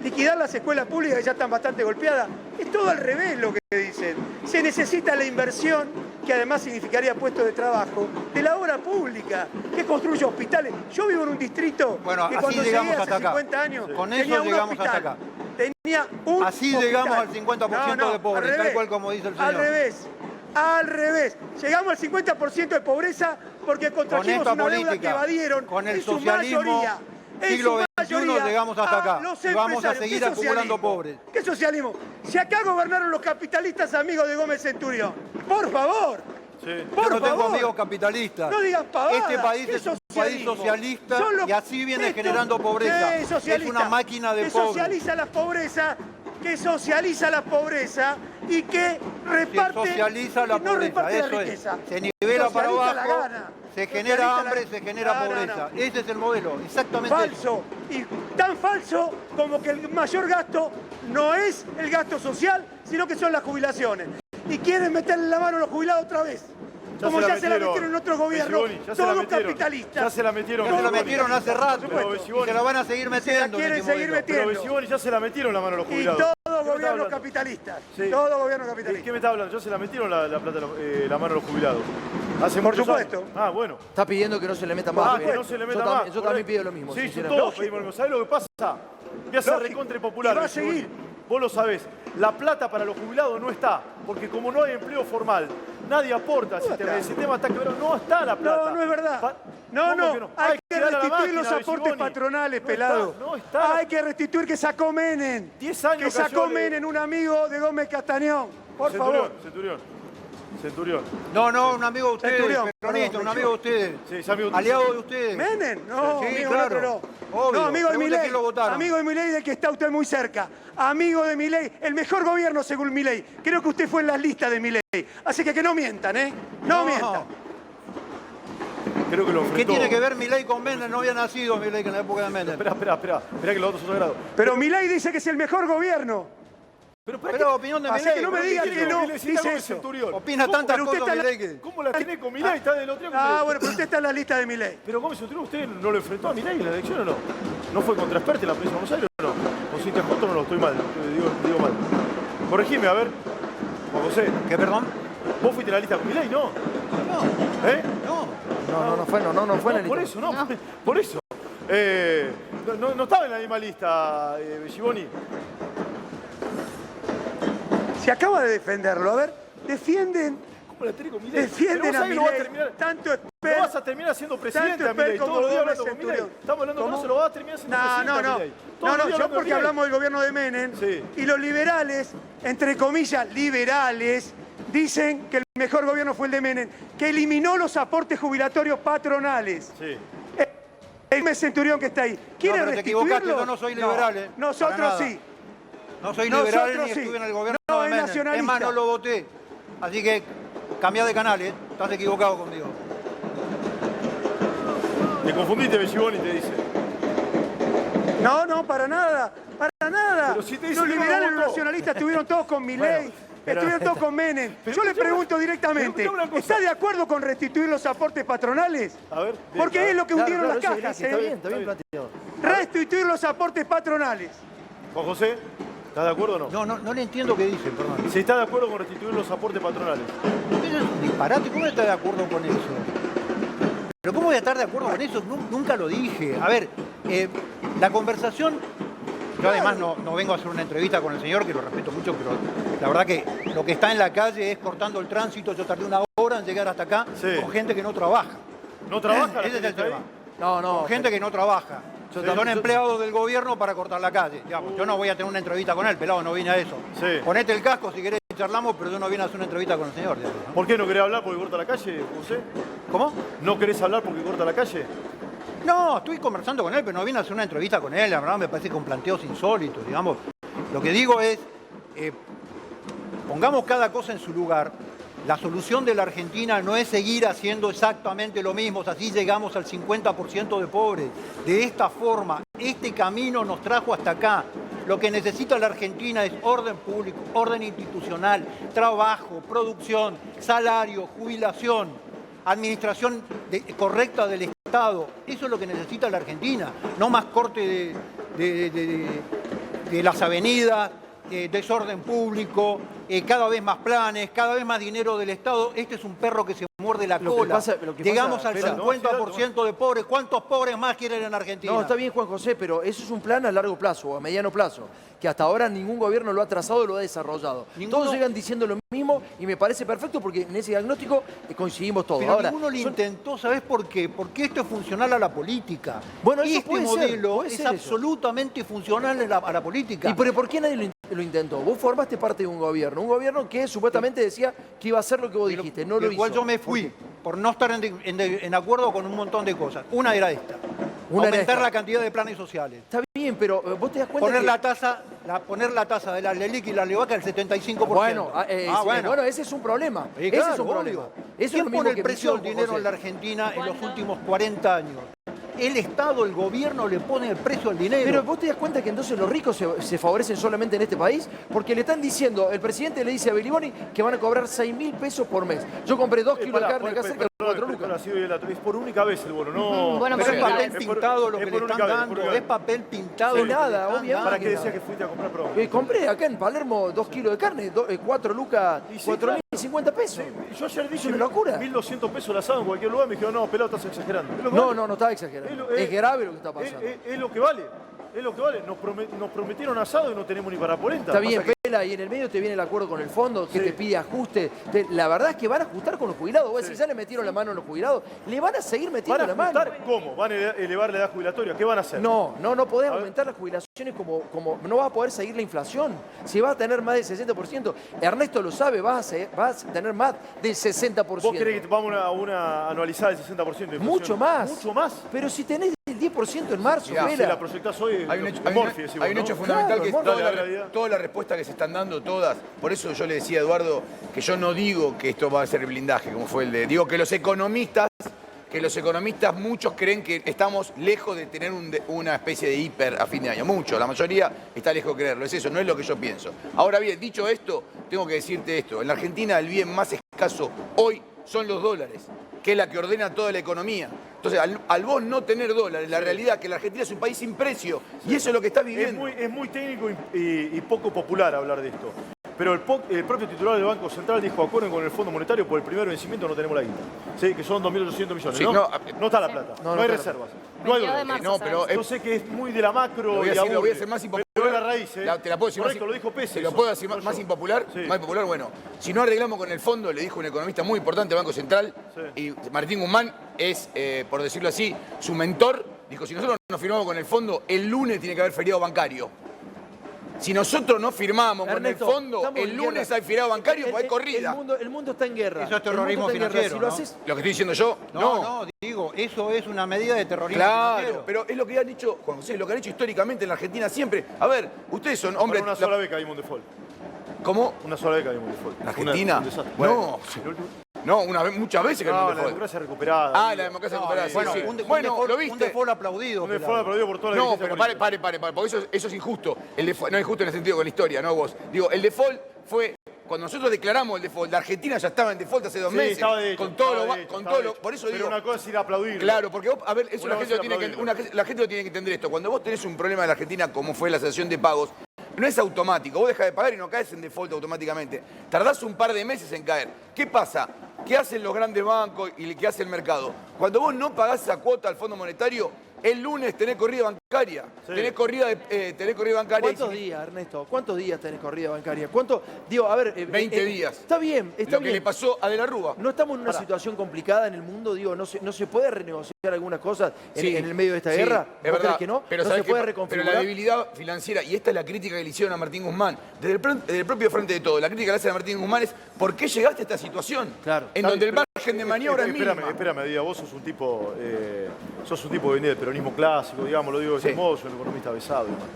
¿Liquidar las escuelas públicas que ya están bastante golpeadas? Es todo al revés lo que dicen. Se necesita la inversión, que además significaría puestos de trabajo, de la obra pública, que construye hospitales. Yo vivo en un distrito Bueno, que así cuando llegamos llegué hasta hace acá. 50 años Con tenía eso un llegamos hospital. hasta acá. Tenía un Así hospital. llegamos al 50% de pobres, tal cual como dice el señor. Al revés. Al revés. Llegamos al 50% de pobreza porque contrajimos esta una deuda que política, evadieron con el en su socialismo, mayoría. En siglo su XXI mayoría, llegamos hasta acá. los Y vamos a empresarios. seguir ¿Qué acumulando socialismo? pobres. ¿Qué socialismo? Si acá gobernaron los capitalistas amigos de Gómez Centurión. Por favor. Sí. Por Yo no tengo favor. amigos capitalistas. No digas pavadas. Este país ¿Qué es un país socialismo? socialista Son los- y así viene esto- generando pobreza. ¿Qué Es socialista? una máquina de que pobres. socializa la pobreza, que socializa la pobreza y que reparte, Socializa la y no pobreza, reparte la eso es. riqueza. Se nivela para Socializa la abajo, gana. se Socializa genera la- hambre, se genera No, no, pobreza. no. Ese es el modelo, exactamente eso. Falso. Y tan falso como que el mayor gasto no es el gasto social, sino que son las jubilaciones. Y quieren meterle la mano a los jubilados otra vez. Como ya se la metieron en otros gobiernos, Belliboni, ya se la todos metieron. capitalistas. Ya se la metieron. Ya se la Belliboni. metieron hace rato Pero y Belliboni, se la van a seguir metiendo. quieren en este seguir modelo. metiendo. Pero Belliboni ya se la metieron la mano a los Y jubilados. todo ¿Qué me está gobierno hablando? capitalista. Sí. Todo gobierno ¿De capitalista. qué me está hablando? Ya se la metieron la plata, la mano a los jubilados. Hace Por muchos supuesto. años. Ah, bueno. Está pidiendo que no se le meta más. Ah, Javier. que no se le meta yo más. También, yo también pido lo mismo. Sí, sinceramente. todos pedimos lo mismo. ¿Sabés lo que pasa? Voy a ser Lógico. recontra popular. Y va a Belliboni. seguir. Vos lo sabés. La plata para los jubilados no está. Porque como no hay empleo formal, nadie aporta al sistema. El sistema está quebrado. No está la plata. No, no es verdad. No, ¿Cómo no, que no? hay que darle a la restituir los máquina, aportes Belliboni. patronales, No pelado. está, no está. Hay que restituir que sacó Menem. 10 años que sacó cayó Menem, un amigo de Gómez Castañón. Por favor. Centurión. No, un amigo de ustedes, Centurión, peronista, perdón, un amigo de ustedes. Sí, es amigo tuyo. Aliado de ustedes. ¿Menem? No, Sí, amigo claro. nuestro no. Obvio. No, amigo de Pregunte Milei. quién lo votaron. Amigo de Milei del que está usted muy cerca. Amigo de Milei. El mejor gobierno según Milei. Creo que usted fue en las listas de Milei. Así que no mientan, ¿eh? No mientan. Creo que lo ¿Qué enfrentó. tiene que ver Milei con Menem? No había nacido Milei en la época de Menem. Espera que los otros son sagrados. Pero Milei dice que es el mejor gobierno. Pero opinión de Así Milei. que no me ¿pero diga qué que tiene? no. Dice dice eso. eso. Centurión. Opina ¿Cómo? tantas Pero usted cosas está Milei que... ¿Cómo la tiene con Milei? Está del otro lado. Ah, bueno, pero usted está en la lista de Milei. Pero Gómez Centurión, ¿usted no lo enfrentó a Milei en la elección o no? ¿No fue contra Esperti en la provincia de Buenos Aires o no? ¿Con Cintia Justo no lo estoy mal? Digo mal. Corregime, a ver. Juan José, ¿Qué, perdón? ¿vos fuiste en la lista con Milei? No. No, ¿Eh? no. No fue en el Por lista. eso, no. Por eso. No estaba en la misma lista, Belliboni. Se acaba de defenderlo. A ver, defienden ¿Cómo la tenés con Milei? Defienden Pero vos a sabés que lo vas a Milei. terminar. Tanto No vas a terminar siendo presidente tanto a Milei. Esper como Todos los días Gómez hablando con Milei. Centurión. Estamos hablando ¿Cómo? que no se lo vas a terminar siendo presidente No, a no. Milei. Todos los No, días yo hablando de porque Milei. hablamos del gobierno de Menem Sí. y los liberales, entre comillas, liberales, dicen que el mejor gobierno fue el de Menem, que eliminó los aportes jubilatorios patronales. Sí. El Gómez Centurión que está ahí. ¿Quiere No, pero te equivocaste, restituirlo? yo no soy liberal, para Nosotros nada. sí. No soy Nosotros liberal ni sí. estuve en el gobierno No, de es Menem. nacionalista. Es más, no lo voté. Así que cambia de canal, ¿eh? Estás equivocado conmigo. Te confundiste, Belliboni, te dice. No, no, para nada, para nada. Pero si te dice Los que no liberales y los votó. nacionalistas estuvieron todos con Milei, pero- estuvieron todos con Menem. Pero Yo le escuchame- pregunto directamente, pero escuchame una cosa. ¿está de acuerdo con restituir los aportes patronales? A ver. Porque es lo que Claro, hundieron claro, las eso cajas, está bien, ¿eh? está bien planteado. Restituir los aportes patronales. Juan José, ¿estás de acuerdo o no? No le entiendo qué dice, perdón. Si está de acuerdo con restituir los aportes patronales. Eso es un disparate, ¿cómo está de acuerdo con eso? Pero ¿cómo voy a estar de acuerdo con eso? Nunca lo dije. A ver, la conversación, yo además no vengo a hacer una entrevista con el señor, que lo respeto mucho, pero la verdad que lo que está en la calle es cortando el tránsito. Yo tardé 1 hora en llegar hasta acá Sí. con gente que no trabaja. ¿No trabaja? la Ese es gente el que está tema. ahí? No, Con gente que no trabaja. Sí. Son empleados del gobierno para cortar la calle. Digamos, yo no voy a tener una entrevista con él, pelado, no vine a eso. Sí. Ponete el casco si querés charlamos, pero yo no vine a hacer una entrevista con el señor. Digamos, ¿no? ¿Por qué no querés hablar porque corta la calle, José? ¿Cómo? ¿No querés hablar porque corta la calle? No, estoy conversando con él, pero no vine a hacer una entrevista con él. La verdad me parece con planteos insólitos, digamos. Lo que digo es, pongamos cada cosa en su lugar. La solución de la Argentina no es seguir haciendo exactamente lo mismo, así llegamos al 50% de pobres. De esta forma, este camino nos trajo hasta acá. Lo que necesita la Argentina es orden público, orden institucional, trabajo, producción, salario, jubilación, administración correcta del Estado. Eso es lo que necesita la Argentina, no más corte de las avenidas, desorden público, cada vez más planes, cada vez más dinero del Estado. Este es un perro que se muerde la Lo que cola. pasa- Llegamos al Espera, 50% de pobres. ¿Cuántos pobres más quieren en Argentina? No, está bien, Juan José, pero eso es un plan a largo plazo o a mediano plazo, que hasta ahora ningún gobierno lo ha trazado o lo ha desarrollado. Ninguno- Todos llegan diciendo lo mismo y me parece perfecto porque en ese diagnóstico coincidimos todos. Pero Ahora, ninguno lo intentó, ¿sabés por qué? Porque esto es funcional a la política. Bueno, eso este puede ser, modelo puede es ser eso. absolutamente funcional a la política. ¿Y por qué nadie lo intentó? Vos formaste parte de un gobierno que supuestamente decía que iba a hacer lo que vos dijiste, no lo hizo. Igual yo me fui por no estar en acuerdo con un montón de cosas. Una era esta. Una era aumentar esta. la cantidad de planes sociales. Está bien, pero vos te das cuenta Poner que... poner la tasa de la LELIC y la LEVACA al 75%. Bueno, bueno. ese es un problema. Sí, Ese claro, es un problema. obvio. Eso es ¿Quién lo mismo pone el que precio del Juan dinero José. en la Argentina en los ¿Cuándo? últimos 40 años? El Estado, el gobierno le pone el precio al dinero. Pero vos te das cuenta que entonces los ricos se favorecen solamente en este país porque le están diciendo, el presidente le dice a Beliboni que van a cobrar 6.000 pesos por mes. Yo compré 2 kilos de carne acá cerca de 4 lucas. Es por única vez el bono, no. Bueno, Pero es pero papel es por- pintado lo es que por le única están vez, dando. por única Es vez. papel pintado Sí, lo que nada, le están obviamente. dando. ¿Para qué decías que fuiste a comprar perdón? Compré acá en Palermo 2 kilos de carne, 4 lucas, Y sí, 4.050 pesos. Yo ayer dije Es una locura. 1.200 pesos el asado en cualquier lugar, me dijeron, no, pelado, estás exagerando. Es lo que vale. No estaba exagerando. Es grave lo que está pasando. Es lo que vale. Es lo que vale. Nos prometieron asado y no tenemos ni para polenta. Está bien, Pasa que- Pela, y en el medio te viene el acuerdo con el fondo, que Sí. te pide ajuste. La verdad es que van a ajustar con los jubilados. Vos decís, ya le metieron la mano a los jubilados, le van a seguir ¿Van metiendo a la mano. ajustar? ¿Cómo? ¿Van a elevar la edad jubilatoria? ¿Qué van a hacer? No podés A ver. aumentar las jubilaciones como no vas a poder seguir la inflación. Si vas a tener más del 60%, Ernesto lo sabe, vas a tener más del 60%. ¿Vos querés que vamos a una anualizada del 60% de inflación? Mucho más. Mucho más. Pero si tenés el 10% en marzo, Mirá, Si Pela. la proyectás hoy, Hay un hecho, Morphy, decimos, hay un ¿no? hecho fundamental Claro, que es Morphy. toda La realidad. toda la respuesta que se están dando, todas. Por eso yo le decía a Eduardo que yo no digo que esto va a ser blindaje, como fue el de... Digo que los economistas muchos creen que estamos lejos de tener una especie de hiper a fin de año. Muchos, la mayoría está lejos de creerlo. Es eso, no es lo que yo pienso. Ahora bien, dicho esto, tengo que decirte esto. En la Argentina el bien más escaso hoy son los dólares, que es la que ordena toda la economía. Entonces, al vos no tener dólares, la realidad es que la Argentina es un país sin precio. Y eso es lo que está viviendo. Es muy técnico y poco popular hablar de esto. Pero el propio titular del Banco Central dijo, acuerden con el Fondo Monetario, por el primer vencimiento no tenemos la guita. Sí, que son 2.800 millones, Sí, ¿no? no, No está la plata, no no hay está la reservas, no hay 22 de dólares. marzo, No, pero ¿sabes? Yo sé que es muy de la macro Lo voy a y decir, lo voy a aburre, hacer más impopular. pero es la raíz, ¿eh? Te la puedo decir Correcto, más, lo dijo Pérez. ¿Te lo eso. puedo decir No más yo. impopular? Sí. Más impopular, bueno. Si no arreglamos con el fondo, le dijo un economista muy importante del Banco Central, Sí. y Martín Guzmán es, por decirlo así, su mentor, dijo, si nosotros no firmamos con el fondo, el lunes tiene que haber feriado bancario. Si nosotros no firmamos Ernesto, con el fondo, estamos el en lunes guerra. hay feriado bancario porque hay corrida. El mundo está en guerra. Eso es terrorismo El mundo está en guerra. financiero, Si lo ¿no? haces, Lo que estoy diciendo yo, No, digo, eso es una medida de terrorismo Claro, financiero. pero es lo que han dicho, Juan José, lo que han hecho históricamente en la Argentina siempre. A ver, ustedes son hombres... Con una sola beca dimos un default. ¿Cómo? Una sola beca dimos un default. ¿En Argentina? Un desastre. No. El último- No, muchas veces que No, no la default. democracia recuperada. Ah, la democracia recuperada, sí, Bueno, sí. un Bueno, ¿lo viste? Un default aplaudido. Un Pelado. default aplaudido por toda la No, dirigencia pero política. pare, porque eso es injusto. El default, no es injusto en el sentido con la historia, no vos. Digo, el default fue cuando nosotros declaramos el default. La Argentina ya estaba en default hace 2 Sí, meses. estaba de hecho, con todo estaba lo, de hecho, con estaba todo de lo, hecho. por eso Pero digo. una cosa es ir a aplaudir. Claro, porque vos, a ver, eso Una la cosa gente, es lo tiene que, la gente lo tiene que entender esto. Cuando vos tenés un problema en la Argentina, como fue la asociación de pagos, no es automático. Vos dejás de pagar y no caes en default automáticamente. Tardás un par de meses en caer. ¿Qué pasa? ¿Qué hacen los grandes bancos y qué hace el mercado? Cuando vos no pagás esa cuota al Fondo Monetario, el lunes tenés corrida bancaria. Sí. Tenés corrida bancaria. ¿Cuántos días, Ernesto? ¿Cuántos días tenés corrida bancaria? ¿Cuánto? Digo, a ver... 20 días. Está bien, está Lo bien. que le pasó a De la Rúa. No estamos en una situación complicada en el mundo, digo, no se puede renegociar algunas cosas Sí, en el medio de esta sí, guerra. Es ¿Vos verdad, crees que no? pero No ¿sabés se puede qué? reconfigurar. Pero la debilidad financiera, y esta es la crítica que le hicieron a Martín Guzmán, desde el propio Frente de Todo, la crítica que le hacen a Martín Guzmán es ¿por qué llegaste a esta situación? Claro. En donde el margen de maniobra es mínimo. Espérame, Díaz, vos sos un tipo que viene del peronismo clásico, digamos, lo digo de ese Sí. modo, sos un economista besado. Digamos.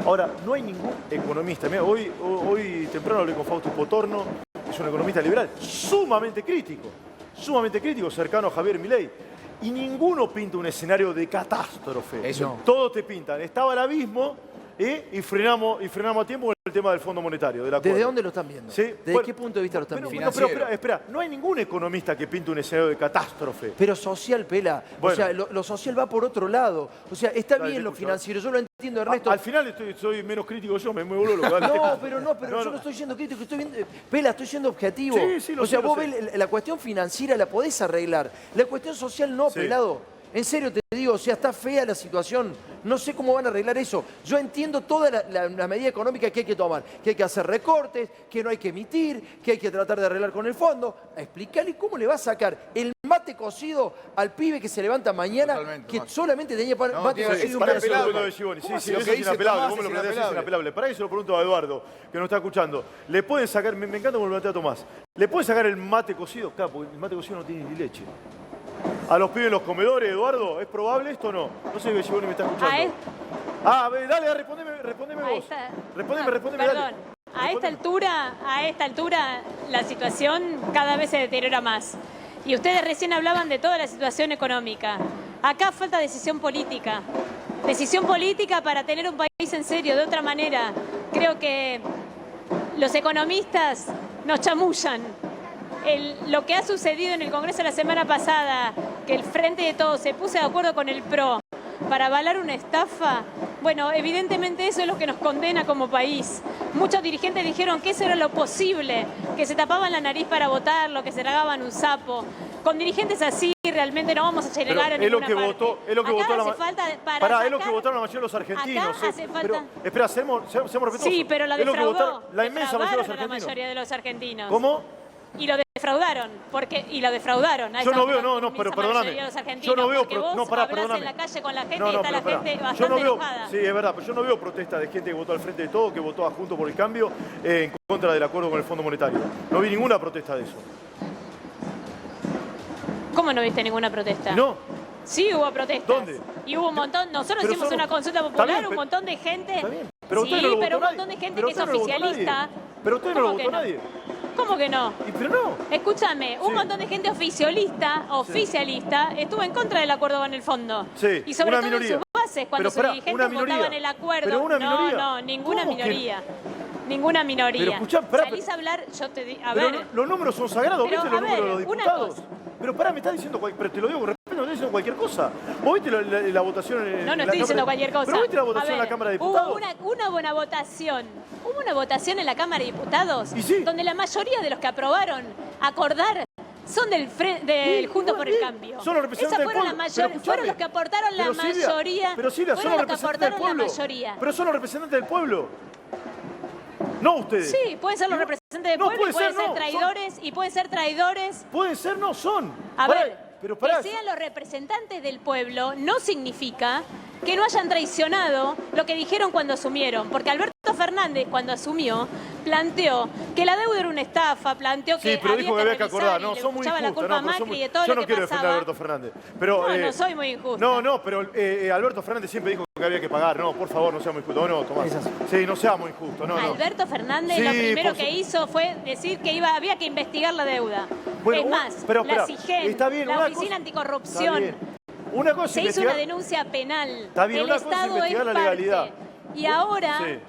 Ahora, no hay ningún economista, mira, hoy temprano hablé con Fausto Potorno, es un economista liberal, sumamente crítico, cercano a Javier Milei. Y ninguno pinta un escenario de catástrofe. Eso. No. Todos te pintan. Estaba el abismo y frenamos a tiempo con el tema del Fondo Monetario. Del acuerdo. ¿Desde dónde lo están viendo? Sí, ¿Desde bueno, qué punto de vista lo están Pero, viendo? Financiero. espera, no hay ningún economista que pinte un escenario de catástrofe. Pero social, Pela. Bueno. O sea, lo social va por otro lado. O sea, está Dale, bien lo escucha. financiero, yo lo entiendo, Ernesto. Al final soy menos crítico yo, me vuelvo loco. Dale. No, pero yo no estoy siendo crítico, estoy viendo, Pela, estoy siendo objetivo. Sí, lo o sea, sé, lo vos sé. ves la cuestión financiera, la podés arreglar. La cuestión social no, Sí. Pelado. En serio te digo, o sea, está fea la situación. No sé cómo van a arreglar eso. Yo entiendo toda la medida económica que hay que tomar. Que hay que hacer recortes, que no hay que emitir, que hay que tratar de arreglar con el fondo. Explícale cómo le va a sacar el mate cocido al pibe que se levanta mañana, Totalmente, que Tomás. solamente tenía No, mate tiene- cocido y un Pará, pedazo de pelado, pan. lo de Giboni. Sí, ¿Cómo sí, lo eso que es dice inapelable. Tomás Vos me lo es planteás, es inapelable? inapelable. Para eso lo pregunto a Eduardo, que nos está escuchando. ¿Le pueden sacar, me encanta cómo lo plantea Tomás, ¿le pueden sacar el mate cocido? Claro, porque el mate cocido no tiene ni leche. A los pibes en los comedores, Eduardo, ¿es probable esto o no? No sé si Giboni me está escuchando. Dale, respondeme Ahí vos. está. Respondeme, Perdón. dale. A esta altura, la situación cada vez se deteriora más. Y ustedes recién hablaban de toda la situación económica. Acá falta decisión política. Decisión política para tener un país en serio. De otra manera, creo que los economistas nos chamullan. Lo que ha sucedido en el Congreso la semana pasada, que el Frente de Todos se puso de acuerdo con el PRO para avalar una estafa, bueno, evidentemente eso es lo que nos condena como país. Muchos dirigentes dijeron que eso era lo posible, que se tapaban la nariz para votarlo, que se tragaban un sapo. Con dirigentes así realmente no vamos a llegar a es lo ninguna que parte. votó, es lo que Acá votó hace la falta para Pará, es lo que sacar- votaron la mayoría de los argentinos. Acá hace falta- Pero, espera, seamos respetuosos. Sí, pero la Es lo que defraudó. votaron la inmensa mayoría de los Defraudaron a la argentinos. mayoría de los argentinos. ¿Cómo? Y lo defraudaron, y lo defraudaron. Yo no veo, no, la pero inmensa perdóname. mayoría de los argentinos, Yo no veo, porque vos no, pará, hablás perdóname. en la calle con la gente No, y está la pero gente pará. bastante Yo no veo, enojada. sí, es verdad, pero yo no veo protesta de gente que votó al Frente de Todo, que votó a Juntos por el Cambio en contra del acuerdo con el Fondo Monetario. No vi ninguna protesta de eso. ¿Cómo no viste ninguna protesta? No. Sí hubo protestas. ¿Dónde? Y hubo un montón, nosotros Pero hicimos son- una consulta Está popular, bien, un pero- montón de gente. Está bien. Pero sí, usted no lo pero un votó montón de nadie. gente Pero que es usted no lo votó nadie. oficialista. Pero usted no lo ¿Cómo votó que no? nadie. ¿Cómo que no? Pero no. Escúchame, un Sí. montón de gente oficialista, estuvo en contra del acuerdo con el fondo. Sí, y sobre una todo minoría. en sus bases, cuando Pero sus pará, dirigentes una minoría. votaban el acuerdo. Pero una minoría. No, ninguna ¿Cómo que? minoría. Ninguna minoría. Pero escuchá, pará, Salís a hablar, yo te digo, a Pero ver. los números son sagrados, Pero, ¿viste los a ver, números de los una diputados? cosa. Pero pará, me estás diciendo, pero te lo digo con respeto, no estoy diciendo cualquier cosa. ¿Vos viste la votación en No, en no la estoy diciendo Cámara- cualquier cosa. ¿Pero viste la A votación en ver, la Cámara de Diputados? Hubo una buena votación. Hubo una votación en la Cámara de Diputados Y sí. donde la mayoría de los que aprobaron acordar son del Juntos por el sí, Cambio. son los representantes Esas fueron del pueblo. la Pero mayoría, fueron escuchame. los que aportaron la Pero Silvia, mayoría. Pero Silvia, son fueron los los que representantes del aportaron la pueblo. mayoría. Pero son los representantes del pueblo. No ustedes. Sí, pueden ser los No, representantes del no, pueblo y puede pueden ser, ser no, traidores y pueden ser traidores. Pueden ser, no son. A Pará, ver, pero pará. que sean los representantes del pueblo no significa que no hayan traicionado lo que dijeron cuando asumieron. Porque Alberto Fernández, cuando asumió, planteó que la deuda era una estafa, planteó que Sí, pero dijo que había que revisar acordar. y No, le son muy echaba la injustos. culpa a No, pero son Macri muy- de todo Yo lo no que quiero defender a pasaba. Alberto Fernández. Pero, No, no soy muy injusta. No, pero Alberto Fernández siempre dijo que había que pagar. No, por favor, no seamos injustos. No, Tomás. Sí, no seamos injustos. No, no. Alberto Fernández Sí, lo primero por que hizo fue decir que había que investigar la deuda. Bueno, es más, pero, la espera, CIGEN, está bien, la una Oficina cosa- Anticorrupción, Está bien. Una cosa se es hizo una investigar- denuncia penal. Está bien, el una cosa es Estado investigar la parte. legalidad. Y ahora... Sí.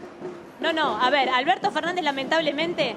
No, a ver, Alberto Fernández lamentablemente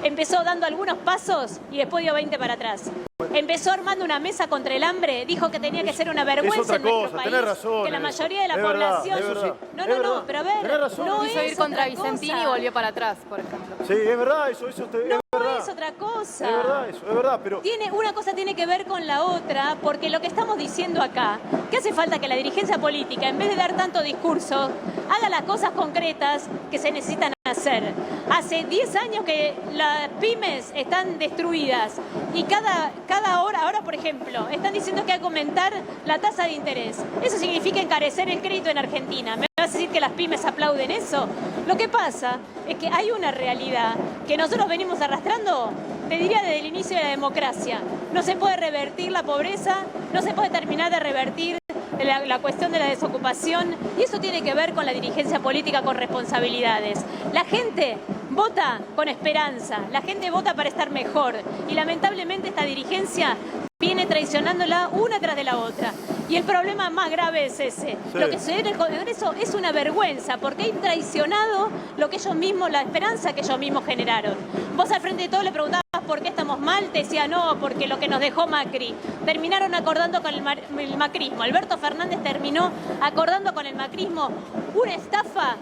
empezó dando algunos pasos y después dio 20 para atrás. Empezó armando una mesa contra el hambre, dijo que tenía que ser una vergüenza otra en nuestro cosa, país, tenés razón que la en eso. mayoría de la Es verdad, población... es verdad, No, es no, verdad. no, pero a ver, Tenés razón. no Quiso es ir contra otra Vicentini cosa. y volvió para atrás, por ejemplo. Sí, es verdad, eso es No verdad. es otra cosa. Es verdad eso, es verdad, pero... Una cosa tiene que ver con la otra, porque lo que estamos diciendo acá, que hace falta que la dirigencia política, en vez de dar tanto discurso, haga las cosas concretas que se necesitan hacer. Hace 10 años que las pymes están destruidas y cada hora, ahora por ejemplo, están diciendo que hay que aumentar la tasa de interés. Eso significa encarecer el crédito en Argentina. ¿Me vas a decir que las pymes aplauden eso? Lo que pasa es que hay una realidad que nosotros venimos arrastrando, te diría desde el inicio de la democracia. No se puede revertir la pobreza, no se puede terminar de revertir la cuestión de la desocupación, y eso tiene que ver con la dirigencia política con responsabilidades. La gente vota con esperanza, la gente vota para estar mejor, y lamentablemente esta dirigencia viene traicionándola una tras de la otra. Y el problema más grave es ese. Sí. Lo que sucede en el Congreso es una vergüenza, porque hay traicionado lo que ellos mismos, la esperanza que ellos mismos generaron. Vos al frente de todo le preguntabas por qué estamos mal, te decía no, porque lo que nos dejó Macri. Terminaron acordando con el macrismo. Alberto Fernández terminó acordando con el macrismo una estafa,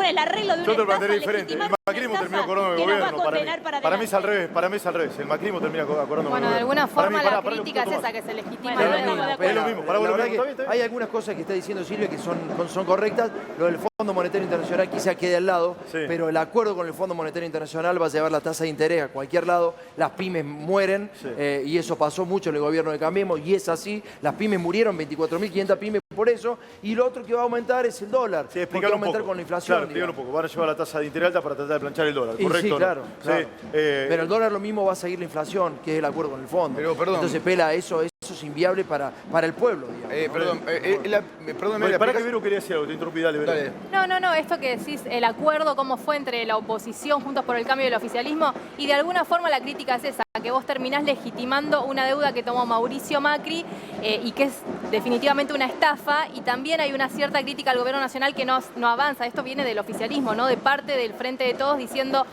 el arreglo de una Yo te lo estafa, planteé diferente. El legitimar una macrismo estafa terminó acordando con el que nos va a gobierno. condenar para Para mí es al adelante. revés, para mí es al revés. El macrismo termina acordando con el Bueno, de gobierno. alguna Para mí, forma pará, la pará, crítica es Tomás. esa, que se legitima Bueno, el no estamos de gobierno. acuerdo. Es lo mismo, para La vos lo verdad mismo. que ¿Está bien? hay algunas cosas que está diciendo Silvia que son correctas. Lo del Fondo Monetario Internacional quizá quede al lado, Sí. pero el acuerdo con el Fondo Monetario Internacional va a llevar la tasa de interés a cualquier lado. Las pymes mueren, Sí. y eso pasó mucho en el gobierno de Cambiemos, y es así. Las pymes murieron, 24.500 pymes por eso. Y lo otro que va a aumentar es el dólar, Sí, porque va a explícalo un aumentar poco. con la inflación. Claro, explícalo un poco. Van a llevar la tasa de interés alta para tratar de planchar el dólar, Y ¿correcto? sí, ¿no? claro, Sí, claro. Pero el dólar lo mismo va a seguir la inflación, que es el acuerdo con el fondo. Pero, perdón. Entonces, Pela, eso es inviable para el pueblo, digamos. Perdón, perdóname, Bueno, la para que explicación- Vero quería decir algo, te interrumpí, dale, Vero. Dale. No, esto que decís, el acuerdo, cómo fue entre la oposición, Juntos por el Cambio y el oficialismo, y de alguna forma la crítica es esa, que vos terminás legitimando una deuda que tomó Mauricio Macri y que es definitivamente una estafa, y también hay una cierta crítica al gobierno nacional que no avanza. Esto viene del oficialismo, ¿no? De parte del Frente de Todos diciendo...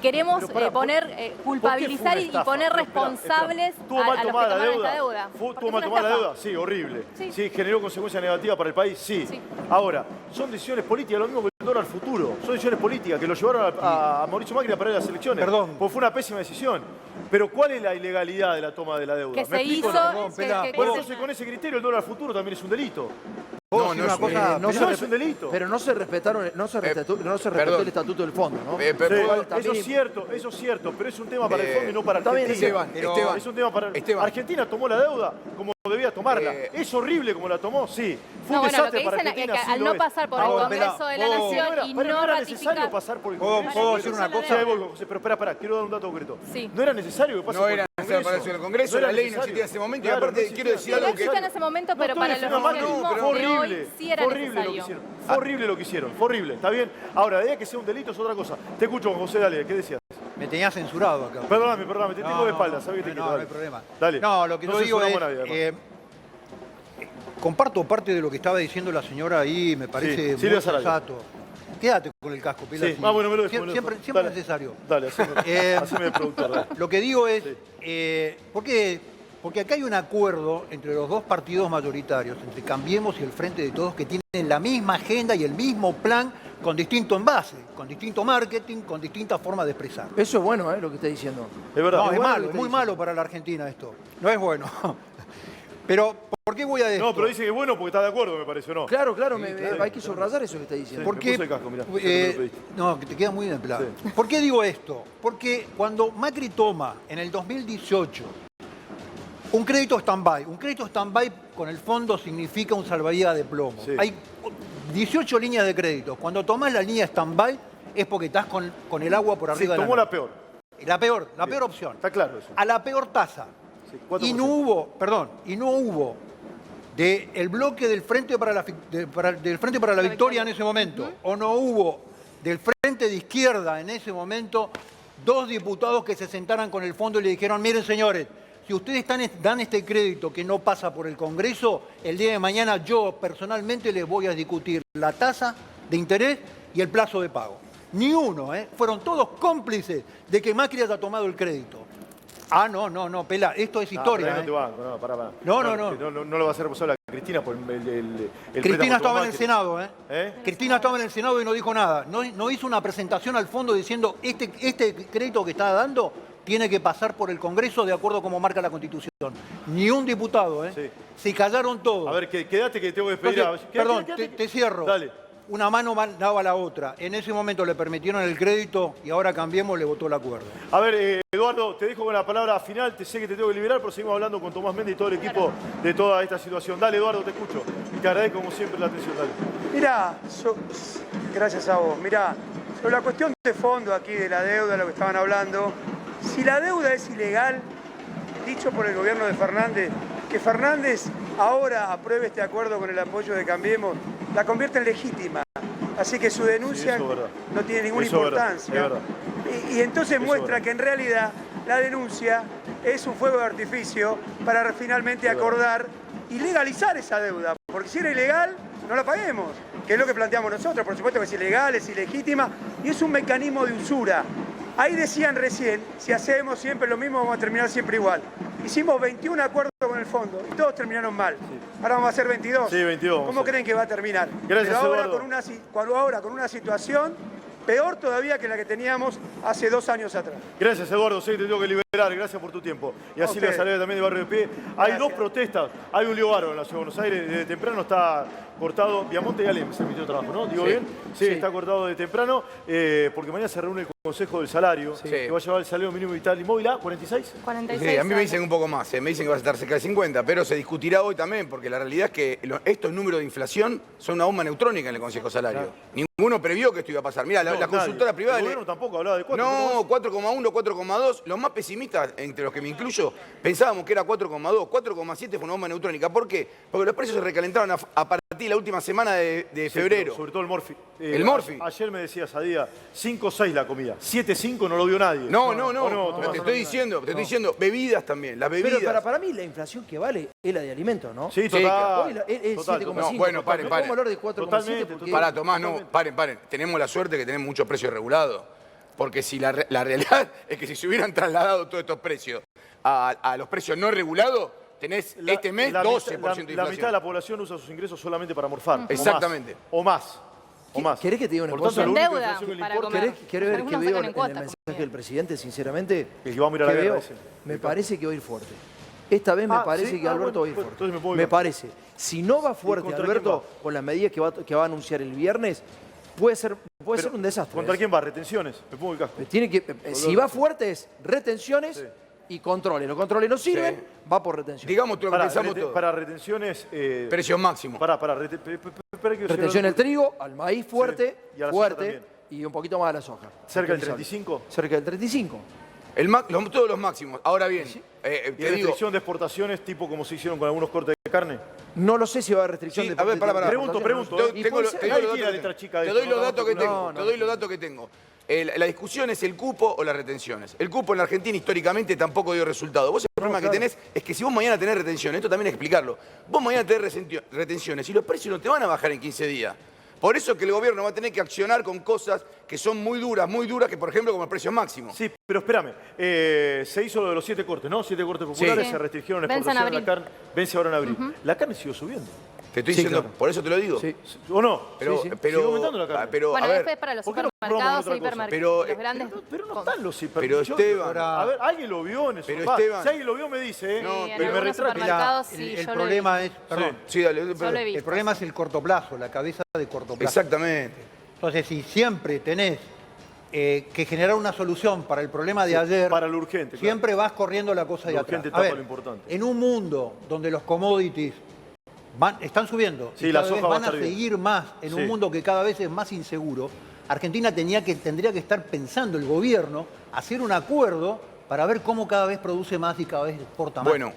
queremos Pero pará, poner, culpabilizar ¿por qué fue una y estafa? poner Pero espera, responsables ¿Tuvo a mal los que tomada la tomaron deuda? esta deuda. ¿Tuvo Porque mal fue tomada una la estafa. deuda? Sí, horrible. Sí. Sí, generó consecuencias negativas para el país, sí. Sí. Ahora, son decisiones políticas, lo mismo que el dólar futuro. Son decisiones políticas que lo llevaron a Mauricio Macri a perder las elecciones. Perdón. Porque fue una pésima decisión. Pero ¿cuál es la ilegalidad de la toma de la deuda? Que ¿Me se explico? hizo... Perdón, Pela, que Bueno, se- entonces con ese criterio el dólar futuro también es un delito. ¿Puedo No, decir no una es- cosa? No Pero se es un delito. Pero no se respetaron, no se respetó perdón. el estatuto del fondo, ¿no? Sí, perdón, eso es cierto, pero es un tema para el fondo y no para está bien, Argentina. Esteban, Pero Esteban, es un tema para Esteban. Argentina tomó la deuda como debía tomarla. ¿Es horrible como la tomó? Sí. Fue No, un bueno, lo desastre que para dicen es Argentina, que sí al lo no es. pasar por el Ahora, Congreso de la ¿puedo- Nación y pero no no era necesario ratificar... pasar por el ¿Puedo Congreso. decir una cosa? Sí, ahí voy, José, pero espera, quiero dar un dato concreto. Sí. No era necesario que pase No por era el necesario Congreso. para el Congreso, era la ley no necesario. existía en ese momento, y Claro, aparte no quiero decir Sí, algo no que... existía en ese momento, pero estoy para el defendiendo a Macri, oficialismo fue de horrible, hoy sí era fue horrible lo que necesario. hicieron. Fue horrible lo que hicieron, fue horrible, ¿está bien? Ahora, de ahí a que sea un delito es otra cosa. Te escucho, José, dale, ¿qué decías? Me tenías censurado acá. Perdóname, te tengo de espalda, no, sabés que te no, quito, no dale. hay problema. Dale. No, lo que no yo digo es, censuramos a nadie, además. comparto parte de lo que estaba diciendo la señora ahí, me parece Silvia muy Sarabia. sensato. Quédate con el casco, Pela. Sí, sí. bueno, me lo dejo. Siempre Dale. es necesario. Dale, haceme el productor. Dale. Lo que digo es, Sí. porque acá hay un acuerdo entre los dos partidos mayoritarios, entre Cambiemos y el Frente de Todos, que tienen la misma agenda y el mismo plan con distinto envase, con distinto marketing, con distintas formas de expresar. Eso es bueno, lo que está diciendo. Es verdad. No, es bueno lo malo, que es muy está malo para la Argentina esto. No es bueno. Pero, ¿por qué voy a decir? No, pero dice que es bueno porque está de acuerdo, me parece, ¿o no? Claro, claro, claro. hay que subrayar eso que está diciendo. Sí. Porque, me puse el casco, mirá, ya te lo pediste. no, que te queda muy bien plan. Sí. ¿Por qué digo esto? Porque cuando Macri toma en el 2018 un crédito stand-by con el fondo significa un salvavidas de plomo. Sí. Hay 18 líneas de crédito. Cuando tomás la línea stand-by es porque estás con el agua por Sí, arriba de tomó la la peor. La peor opción. Está claro eso. A la peor tasa. Sí, Y 4%. no hubo, del bloque del Frente para la Victoria en ese momento, o no hubo del Frente de Izquierda en ese momento 2 diputados que se sentaran con el fondo y le dijeron, miren señores, si ustedes dan este crédito que no pasa por el Congreso, el día de mañana yo personalmente les voy a discutir la tasa de interés y el plazo de pago. Ni uno, fueron todos cómplices de que Macri haya tomado el crédito. Ah, no, Pela, esto es historia. No te banco, no, pará. No. No lo va a hacer responsable a Cristina por el Cristina estaba en el Macri. Senado, ¿Eh? Cristina estaba en el Senado y no dijo nada. No hizo una presentación al fondo diciendo este crédito que está dando tiene que pasar por el Congreso de acuerdo como marca la Constitución. Ni un diputado, Sí. Se callaron todos. A ver, quédate que tengo que despedir. Entonces, perdón, te cierro. Dale. Una mano daba la otra. En ese momento le permitieron el crédito y ahora Cambiemos le votó el acuerdo. A ver, Eduardo, te dejo con la palabra final. Te sé que te tengo que liberar, pero seguimos hablando con Tomás Méndez y todo el equipo de toda esta situación. Dale, Eduardo, te escucho. Y te agradezco como siempre la atención. Dale. Mirá, gracias a vos. Mirá, sobre la cuestión de fondo aquí de la deuda, lo que estaban hablando, si la deuda es ilegal, dicho por el gobierno de Fernández, que Fernández ahora apruebe este acuerdo con el apoyo de Cambiemos, la convierte en legítima. Así que su denuncia Sí, eso es verdad. no tiene ninguna Eso es verdad, importancia. es verdad. Y entonces Eso muestra es verdad. que en realidad la denuncia es un fuego de artificio para finalmente acordar y legalizar esa deuda. Porque si era ilegal, no la paguemos, que es lo que planteamos nosotros. Por supuesto que es ilegal, es ilegítima y es un mecanismo de usura. Ahí decían recién, si hacemos siempre lo mismo, vamos a terminar siempre igual. Hicimos 21 acuerdos con el fondo y todos terminaron mal. Ahora vamos a hacer 22. Sí, 22. ¿Cómo creen que va a terminar? Gracias, Pero ahora Eduardo. con una situación peor todavía que la que teníamos hace 2 años atrás. Gracias, Eduardo. Sé que te tengo que liberar. Gracias por tu tiempo. Y así A le ustedes. saludé también de Barrio de Pie. Hay Gracias. 2 protestas. Hay un lío bárbaro en la Ciudad de Buenos Aires. Desde temprano está cortado. Viamonte y Alem se emitió trabajo, ¿no? ¿Digo Sí. bien? Sí, Sí. está cortado de temprano. Porque mañana se reúne el Consejo del Salario. Que va a llevar el salario mínimo vital y móvil a 46. 46 Sí, a mí me años. dicen un poco más, me dicen que va a estar cerca de 50, pero se discutirá hoy también, porque la realidad es que estos números de inflación son una bomba neutrónica en el Consejo Salario. Ninguno previó que esto iba a pasar. Mira, la No, consultora nadie. privada... El gobierno tampoco hablaba de 4. No, 4,1, 4,2. Los más pesimistas, entre los que me incluyo, pensábamos que era 4,2. 4,7 fue una bomba neutrónica. ¿Por qué? Porque los precios se recalentaron a partir de la última semana de febrero. Sobre todo el Morphy. El Morphy. Ayer me decía Sadía, 5,6 la comida. 7,5 no lo vio nadie. No, Tomás, te estoy diciendo, bebidas también, las bebidas. Pero para mí la inflación que vale es la de alimentos, ¿no? Sí, Sí, total. Hoy es Total, 7,5. No, bueno, paren. No podemos hablar de 4,7 Totalmente, porque... Pará, Tomás, no, paren. Tenemos la suerte que tenemos muchos precios regulados. Porque si la realidad es que si se hubieran trasladado todos estos precios a los precios no regulados, tenés este mes 12% de inflación. La mitad de la población usa sus ingresos solamente para morfar. Exactamente. O más. O más. ¿Querés que te diga una Por cosa? tanto, lo único de Deuda inflación que le para importa comer. ¿Querés ver qué Algunos veo sacan en en el cuotas mensaje también. del presidente, sinceramente? El que va a mirar ¿Qué la guerra veo? ese. Me parece que va a ir fuerte. Esta vez me parece ¿sí? que Alberto bueno, va a ir fuerte. entonces me puedo Me ir. parece. Si no va fuerte contra Alberto quién con las medidas que va a anunciar el viernes, puede ser un desastre. ¿Contra quién va? ¿Retenciones? Me pongo el casco. Tiene que, si va fuerte es retenciones y controles. Los controles no sirven, Sí. va por retención. Digamos lo que pensamos todos. Para retenciones... Precios máximos. Retención del trigo, al maíz fuerte, Sí. Y a la soja fuerte, también. y un poquito más a la soja. ¿Cerca del Utilizable. 35? Cerca del 35. Todos los máximos. Ahora bien, ¿Y te digo... restricción de exportaciones tipo como se hicieron con algunos cortes de carne? No lo sé si va a haber restricción Sí, de a ver, pará. Pregunto. Y Tengo puede lo- ser- te doy nadie los quiere datos la letra que chica de tengo. esto, Te doy los no, datos que no, tengo. no, Te doy los datos que tengo. La discusión es el cupo o las retenciones. El cupo en la Argentina históricamente tampoco dio resultado. Vos el problema que tenés es que si vos mañana tenés retenciones, esto también hay que explicarlo, vos mañana tenés retenciones y los precios no te van a bajar en 15 días. Por eso que el gobierno va a tener que accionar con cosas que son muy duras, que por ejemplo como el precio máximo. Sí, pero espérame. Se hizo lo de los 7 cortes, ¿no? 7 cortes populares, Sí. se restringieron la Vence en exportación de la abril. carne. Vence ahora en abril. La carne siguió subiendo. Te estoy Sí, diciendo, claro. por eso te lo digo. Sí. ¿O no? Pero, Sí, sí. pero, Sigue aumentando la carne. pero, Bueno, a ver, después para los ¿por qué no supermercados probamos e otra cosa? hipermercados, Pero, los grandes... Pero no están los Pero hipermercados. Esteban... A ver, alguien lo vio en eso. Pero Va, Esteban- Si alguien lo vio me dice, ¿eh? No, en pero me algunos retracto. supermercados, sí, el yo lo he problema visto. es, perdón, Sí, dale. Yo lo he visto. el problema es el corto plazo, la cabeza de corto plazo. Exactamente. Entonces, si siempre tenés que generar una solución para el problema de ayer, para lo urgente, claro. siempre vas corriendo la cosa de Lo atrás. urgente A tapa ver, lo importante. en un mundo donde los commodities están subiendo Sí, y la cada vez soja va a van a estar bien. seguir más en Sí. un mundo que cada vez es más inseguro, Argentina tendría que estar pensando el gobierno hacer un acuerdo para ver cómo cada vez produce más y cada vez exporta más. Bueno,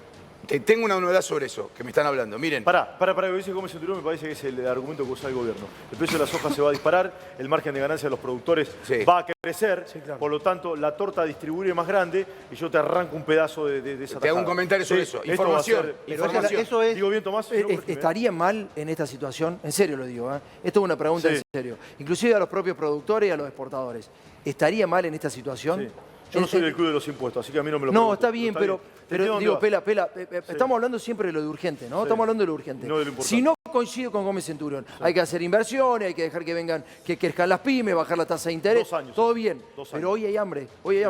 Tengo una novedad sobre eso, que me están hablando. Miren. Para que dice Gómez Centurión, me parece que es el argumento que usa el gobierno. El precio de la soja se va a disparar, el margen de ganancia de los productores va a crecer, por lo tanto, la torta distribuible es más grande y yo te arranco un pedazo de esa Te hago un comentario sobre eso. Información. Eso es... ¿Digo bien, Tomás? ¿Estaría mal en esta situación? En serio lo digo, ¿eh? Esto es una pregunta en serio. Inclusive a los propios productores y a los exportadores. ¿Estaría mal en esta situación? Sí. Yo no soy del club de los impuestos, así que a mí no me lo No, pregunto. está bien, pero digo, Pela, estamos hablando siempre de lo de urgente, ¿no? Estamos hablando de lo urgente. No de lo importante. Si no coincido con Gómez Centurión, hay que hacer inversiones, hay que dejar que vengan, que crezcan las pymes, bajar la tasa de interés. 2 años. Todo bien. 2 años. Pero hoy hay hambre,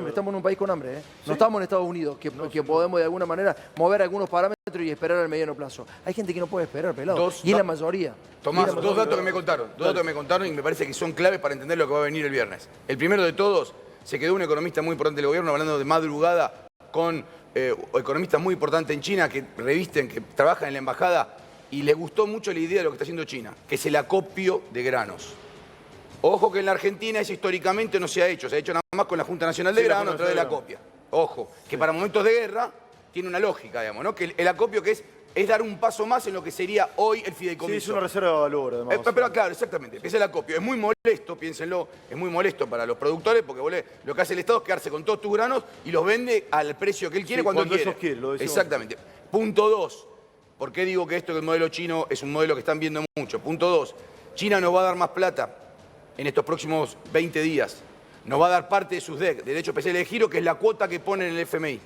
estamos en un país con hambre, ¿eh? No estamos en Estados Unidos, que podemos de alguna manera mover algunos parámetros y esperar al mediano plazo. Hay gente que no puede esperar, pelado. Y es la mayoría. Tomás, dos datos que me contaron. Dos datos que me contaron y me parece que son claves para entender lo que va a venir el viernes. El primero de todos, se quedó un economista muy importante del gobierno hablando de madrugada con economistas muy importantes en China que revisten, que trabajan en la embajada y les gustó mucho la idea de lo que está haciendo China, que es el acopio de granos. Ojo que en la Argentina eso históricamente no se ha hecho nada más con la Junta Nacional de Granos a través de la acopia. Ojo, que para momentos de guerra tiene una lógica, digamos, ¿no? Que el acopio que es dar un paso más en lo que sería hoy el fideicomiso. Sí, es una reserva de valor, además. Pero claro, exactamente, es el acopio. Es muy molesto, piénsenlo, es muy molesto para los productores porque lo que hace el Estado es quedarse con todos tus granos y los vende al precio que él quiere cuando quiere. Ellos quieren, lo decimos. Exactamente. Punto 2. ¿Por qué digo que esto del modelo chino es un modelo que están viendo mucho? Punto 2. China nos va a dar más plata en estos próximos 20 días. Nos va a dar parte de sus DEC, Derecho Especial de Giro, que es la cuota que pone en el FMI.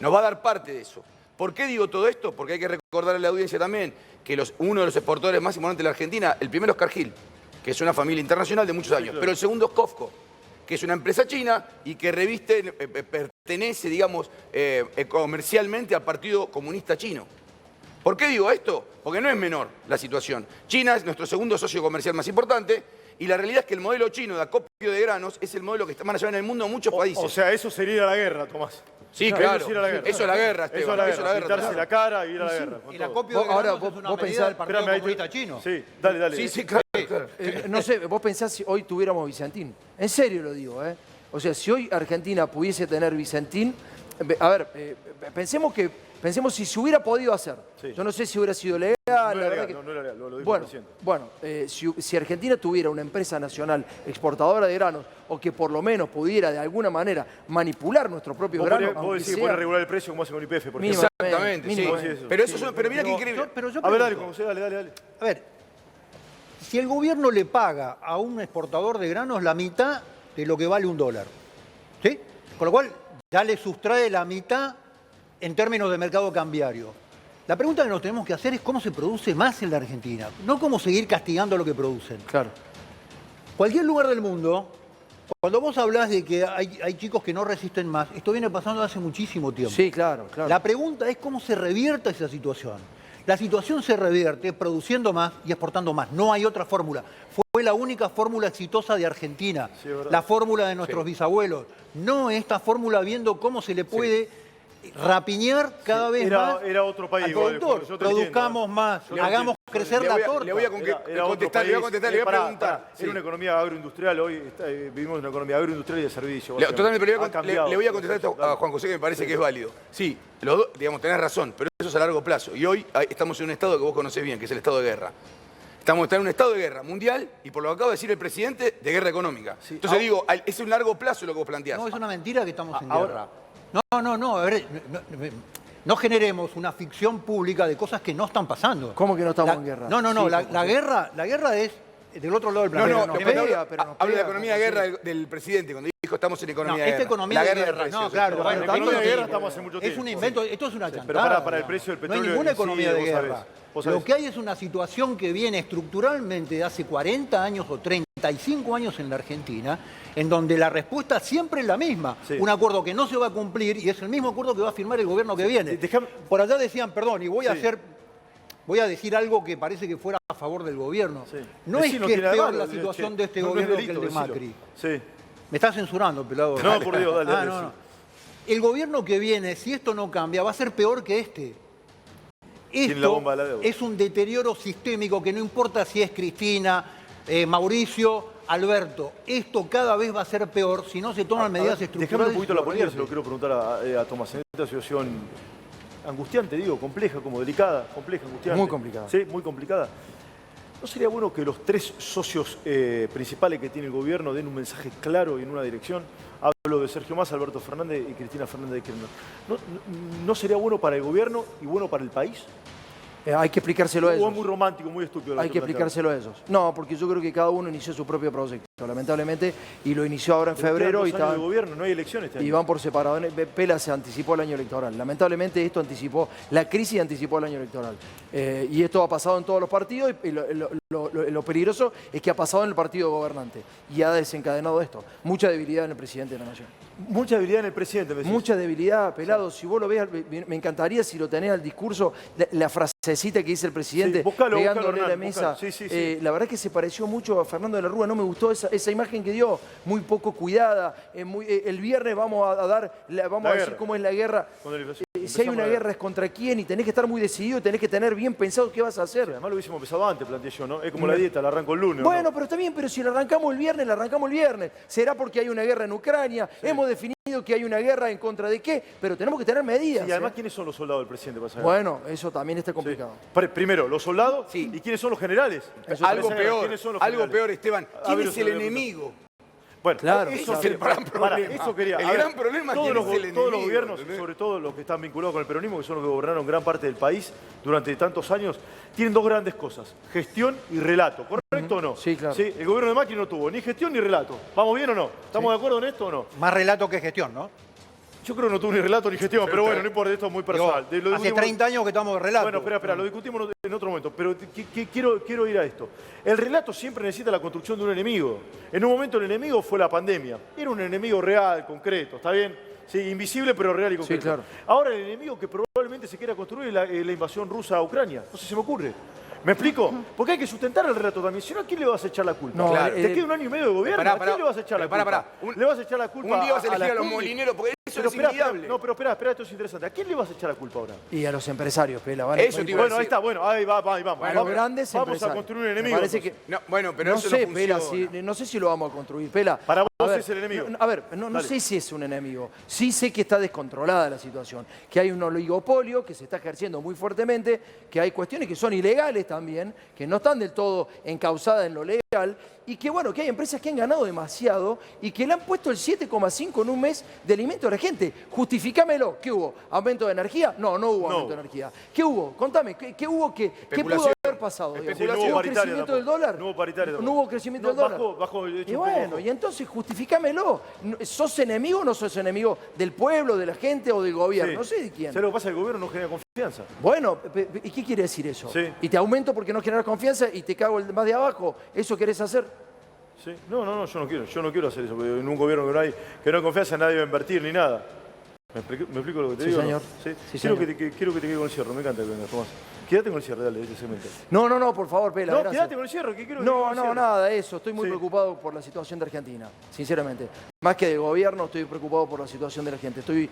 Nos va a dar parte de eso. ¿Por qué digo todo esto? Porque hay que recordar a la audiencia también que uno de los exportadores más importantes de la Argentina, el primero es Cargill, que es una familia internacional de muchos años, pero el segundo es COFCO, que es una empresa china y que pertenece, digamos, comercialmente al Partido Comunista Chino. ¿Por qué digo esto? Porque no es menor la situación. China es nuestro segundo socio comercial más importante y la realidad es que el modelo chino de acopio de granos es el modelo que van a llevar en el mundo a muchos países. O sea, eso sería la guerra, Tomás. Sí, claro. Eso es la guerra. Eso es la guerra, Esteban. Eso es la guerra. Quitarse la cara y ir a la guerra. Y el acopio de granos es una medida del Partido Comunista Chino. Sí, dale. Sí, claro. No sé, vos pensás si hoy tuviéramos Vicentín. En serio lo digo, ¿eh? O sea, si hoy Argentina pudiese tener Vicentín, a ver, pensemos si se hubiera podido hacer. Sí. Yo no sé si hubiera sido legal. No era legal, lo dijo recién. Bueno, si Argentina tuviera una empresa nacional exportadora de granos o que por lo menos pudiera de alguna manera manipular nuestro propio grano. Vos decís que puede regular el precio como hacen con IPF, por ejemplo. Exactamente, sí. Pero mira qué increíble. A ver, dale, José, dale. A ver, si el gobierno le paga a un exportador de granos la mitad de lo que vale $1, ¿sí? Con lo cual ya le sustrae la mitad en términos de mercado cambiario. La pregunta que nos tenemos que hacer es cómo se produce más en la Argentina, no cómo seguir castigando lo que producen. Claro. Cualquier lugar del mundo, cuando vos hablás de que hay chicos que no resisten más, esto viene pasando hace muchísimo tiempo. Sí, claro. La pregunta es cómo se revierta esa situación. La situación se revierte produciendo más y exportando más. No hay otra fórmula. Fue la única fórmula exitosa de Argentina. Sí, ¿verdad? La fórmula de nuestros bisabuelos. No esta fórmula viendo cómo se le puede rapiñar cada vez más era otro país al igual, productor. yo te Produzcamos entiendo, más, hagamos crecer la torta. Le voy a contestar, le voy a preguntar. Era una economía agroindustrial, hoy vivimos una economía agroindustrial y de servicio. Totalmente, pero le voy a contestar esto a Juan José, que me parece que es válido. Sí, los dos, digamos, tenés razón, pero eso es a largo plazo. Y hoy estamos en un estado que vos conocés bien, que es el estado de guerra. Estamos en un estado de guerra mundial y, por lo que acaba de decir el presidente, de guerra económica. Sí. Entonces digo, es un largo plazo lo que vos planteás. No, es una mentira que estamos en guerra. No, a ver, no generemos una ficción pública de cosas que no están pasando. ¿Cómo que no estamos en guerra? No, Sí, la guerra es del otro lado del planeta. Habla de la economía de guerra del presidente, cuando dijo estamos en economía de guerra. Esta economía de guerra. No, claro. En economía de guerra estamos hace mucho tiempo. Es un invento, esto es una chantada. Pero para el precio del petróleo. No hay ninguna economía de guerra. Vos sabés. Lo que hay es una situación que viene estructuralmente de hace 40 años o 35 años en la Argentina, en donde la respuesta siempre es la misma. Sí. Un acuerdo que no se va a cumplir y es el mismo acuerdo que va a firmar el gobierno que viene. Por allá decían, perdón, y voy a decir algo que parece que fuera a favor del gobierno. Sí. No es que es peor la situación de este gobierno que el de Macri. Sí. Me está censurando, pelado. No, por Dios, dale. No. El gobierno que viene, si esto no cambia, va a ser peor que este. Esto es un deterioro sistémico que no importa si es Cristina, Mauricio, Alberto. Esto cada vez va a ser peor si no se toman medidas estructurales. Déjame un poquito la política, se lo quiero preguntar a Tomás. En esta situación angustiante, digo, compleja, como delicada, compleja, angustiante. Muy complicada. Sí, muy complicada. ¿No sería bueno que los tres socios principales que tiene el gobierno den un mensaje claro y en una dirección? Hablo de Sergio Massa, Alberto Fernández y Cristina Fernández de Kirchner. ¿No sería bueno para el gobierno y bueno para el país? Hay que explicárselo a O ellos. es muy romántico, muy estúpido. lo Hay que estoy planteando. explicárselo a ellos. No, porque yo creo que cada uno inició su propio proyecto, lamentablemente, y lo inició ahora en Pero febrero quedan y 2 años está... de gobierno, no hay elecciones este Y año. van por separado. Pela se anticipó el año electoral. Lamentablemente esto anticipó, la crisis anticipó el año electoral. Y esto ha pasado en todos los partidos y lo peligroso es que ha pasado en el partido gobernante y ha desencadenado esto. Mucha debilidad en el presidente de la Nación. Mucha debilidad en el presidente, me decís. Mucha debilidad, Pelado. Si vos lo ves, me encantaría si lo tenés al discurso, la frasecita que dice el presidente, Sí, buscalo, pegándole Hernán, a la mesa. buscalo. Sí. La verdad es que se pareció mucho a Fernando de la Rúa, no me gustó esa imagen que dio, muy poco cuidada. El viernes vamos a decir guerra. cómo es la guerra. Si hay una guerra es contra quién y tenés que estar muy decidido, tenés que tener bien pensado qué vas a hacer. Además lo hubiésemos empezado antes, planteé yo, ¿no? Es como la dieta, la arranco el lunes. ¿o Bueno, no? pero está bien, pero si la arrancamos el viernes, la arrancamos el viernes. Será porque hay una guerra en Ucrania, hemos definido que hay una guerra en contra de qué, pero tenemos que tener medidas. Y además, ¿quiénes son los soldados del presidente para saber? Bueno, eso también está complicado. Primero, los soldados Sí. y quiénes son los generales. Algo ¿Quiénes peor, son los algo generales? peor, Esteban. ¿Quién ver, es se el lo voy a enemigo? Bueno, Claro, eso ese es el gran problema. Eso quería. El A ver, gran problema es todos quién los, es el todos los enemigo, gobiernos, ¿entendés? sobre todo los que están vinculados con el peronismo, que son los que gobernaron gran parte del país durante tantos años, tienen dos grandes cosas: gestión y relato. ¿Correcto o no? Sí, claro. Sí, el gobierno de Macri no tuvo ni gestión ni relato. ¿Vamos bien o no? ¿Estamos de acuerdo en esto o no? Más relato que gestión, ¿no? Yo creo que no tuvo ni relato ni gestión, pero bueno, no importa, esto es muy personal. Digo, hace 30 años que estamos de relato. Bueno, espera, lo discutimos en otro momento, pero quiero ir a esto. El relato siempre necesita la construcción de un enemigo. En un momento el enemigo fue la pandemia. Era un enemigo real, concreto, ¿está bien? Sí, invisible pero real y concreto. claro. Ahora el enemigo que probablemente se quiera construir es la invasión rusa a Ucrania. No sé si se me ocurre. ¿Me explico? Porque hay que sustentar el relato también. Si no, ¿a quién le vas a echar la culpa? No, Claro. Te queda un año y medio de gobierno. Pará, ¿A quién le vas a echar la pará, culpa? pará. ¿Le vas a echar la culpa Un día vas a elegir a los Sputnik? molineros, porque eso Pero es espera, inviable. no, pero espera, esto es interesante. ¿A quién le vas a echar la culpa ahora? Y a los empresarios, Pela. Eso te iba a Bueno, ahí está, bueno, ahí vamos. A los Vamos, grandes vamos a empresarios. construir un Me enemigo. parece que... entonces. No, bueno, pero no eso sé, no Pela, funciona. no sé si lo vamos a construir. Pela, Para vos a ver, es el enemigo. A ver, no Dale. sé si es un enemigo. Sí sé que está descontrolada la situación, que hay un oligopolio que se está ejerciendo muy fuertemente, que hay cuestiones que son ilegales también, que no están del todo encausadas en lo legal, y que bueno, que hay empresas que han ganado demasiado y que le han puesto el 7,5 en un mes de alimento a la gente. Justifícamelo. ¿Qué hubo? ¿Aumento de energía? No hubo aumento de energía. ¿Qué hubo? Contame, ¿qué hubo? ¿Qué pudo Especulación. haber pasado? digamos? Especulación. No hubo ¿Hubo paritaria crecimiento del tampoco. dólar? No hubo paritaria tampoco. No hubo crecimiento No, del dólar. bajó, de hecho, Y un poco bueno, bajó. y entonces justifícamelo. ¿Sos enemigo o no sos enemigo del pueblo, de la gente o del gobierno? Sí. No sé de quién. ¿Sabes lo que pasa? El gobierno no genera confianza. Bueno, ¿y qué quiere decir eso? Sí. Y te aumento porque no generas confianza y te cago el más de abajo. ¿Eso querés hacer? ¿Sí? No, yo no quiero hacer eso, porque en un gobierno que no hay confianza nadie va a invertir ni nada. ¿Me explico lo que te Sí, digo? señor. ¿No? ¿Sí? Sí, quiero, señor. quiero que te quede con el cierre, me encanta que vengas, Tomás. Quédate con el cierre, dale, de este segmento. No, por favor, Pela. No, gracias. quédate con el cierre, que quiero que te quede con No, el cierre. nada de eso. Estoy muy Sí. preocupado por la situación de Argentina, sinceramente. Más que del gobierno, estoy preocupado por la situación de la gente. Estoy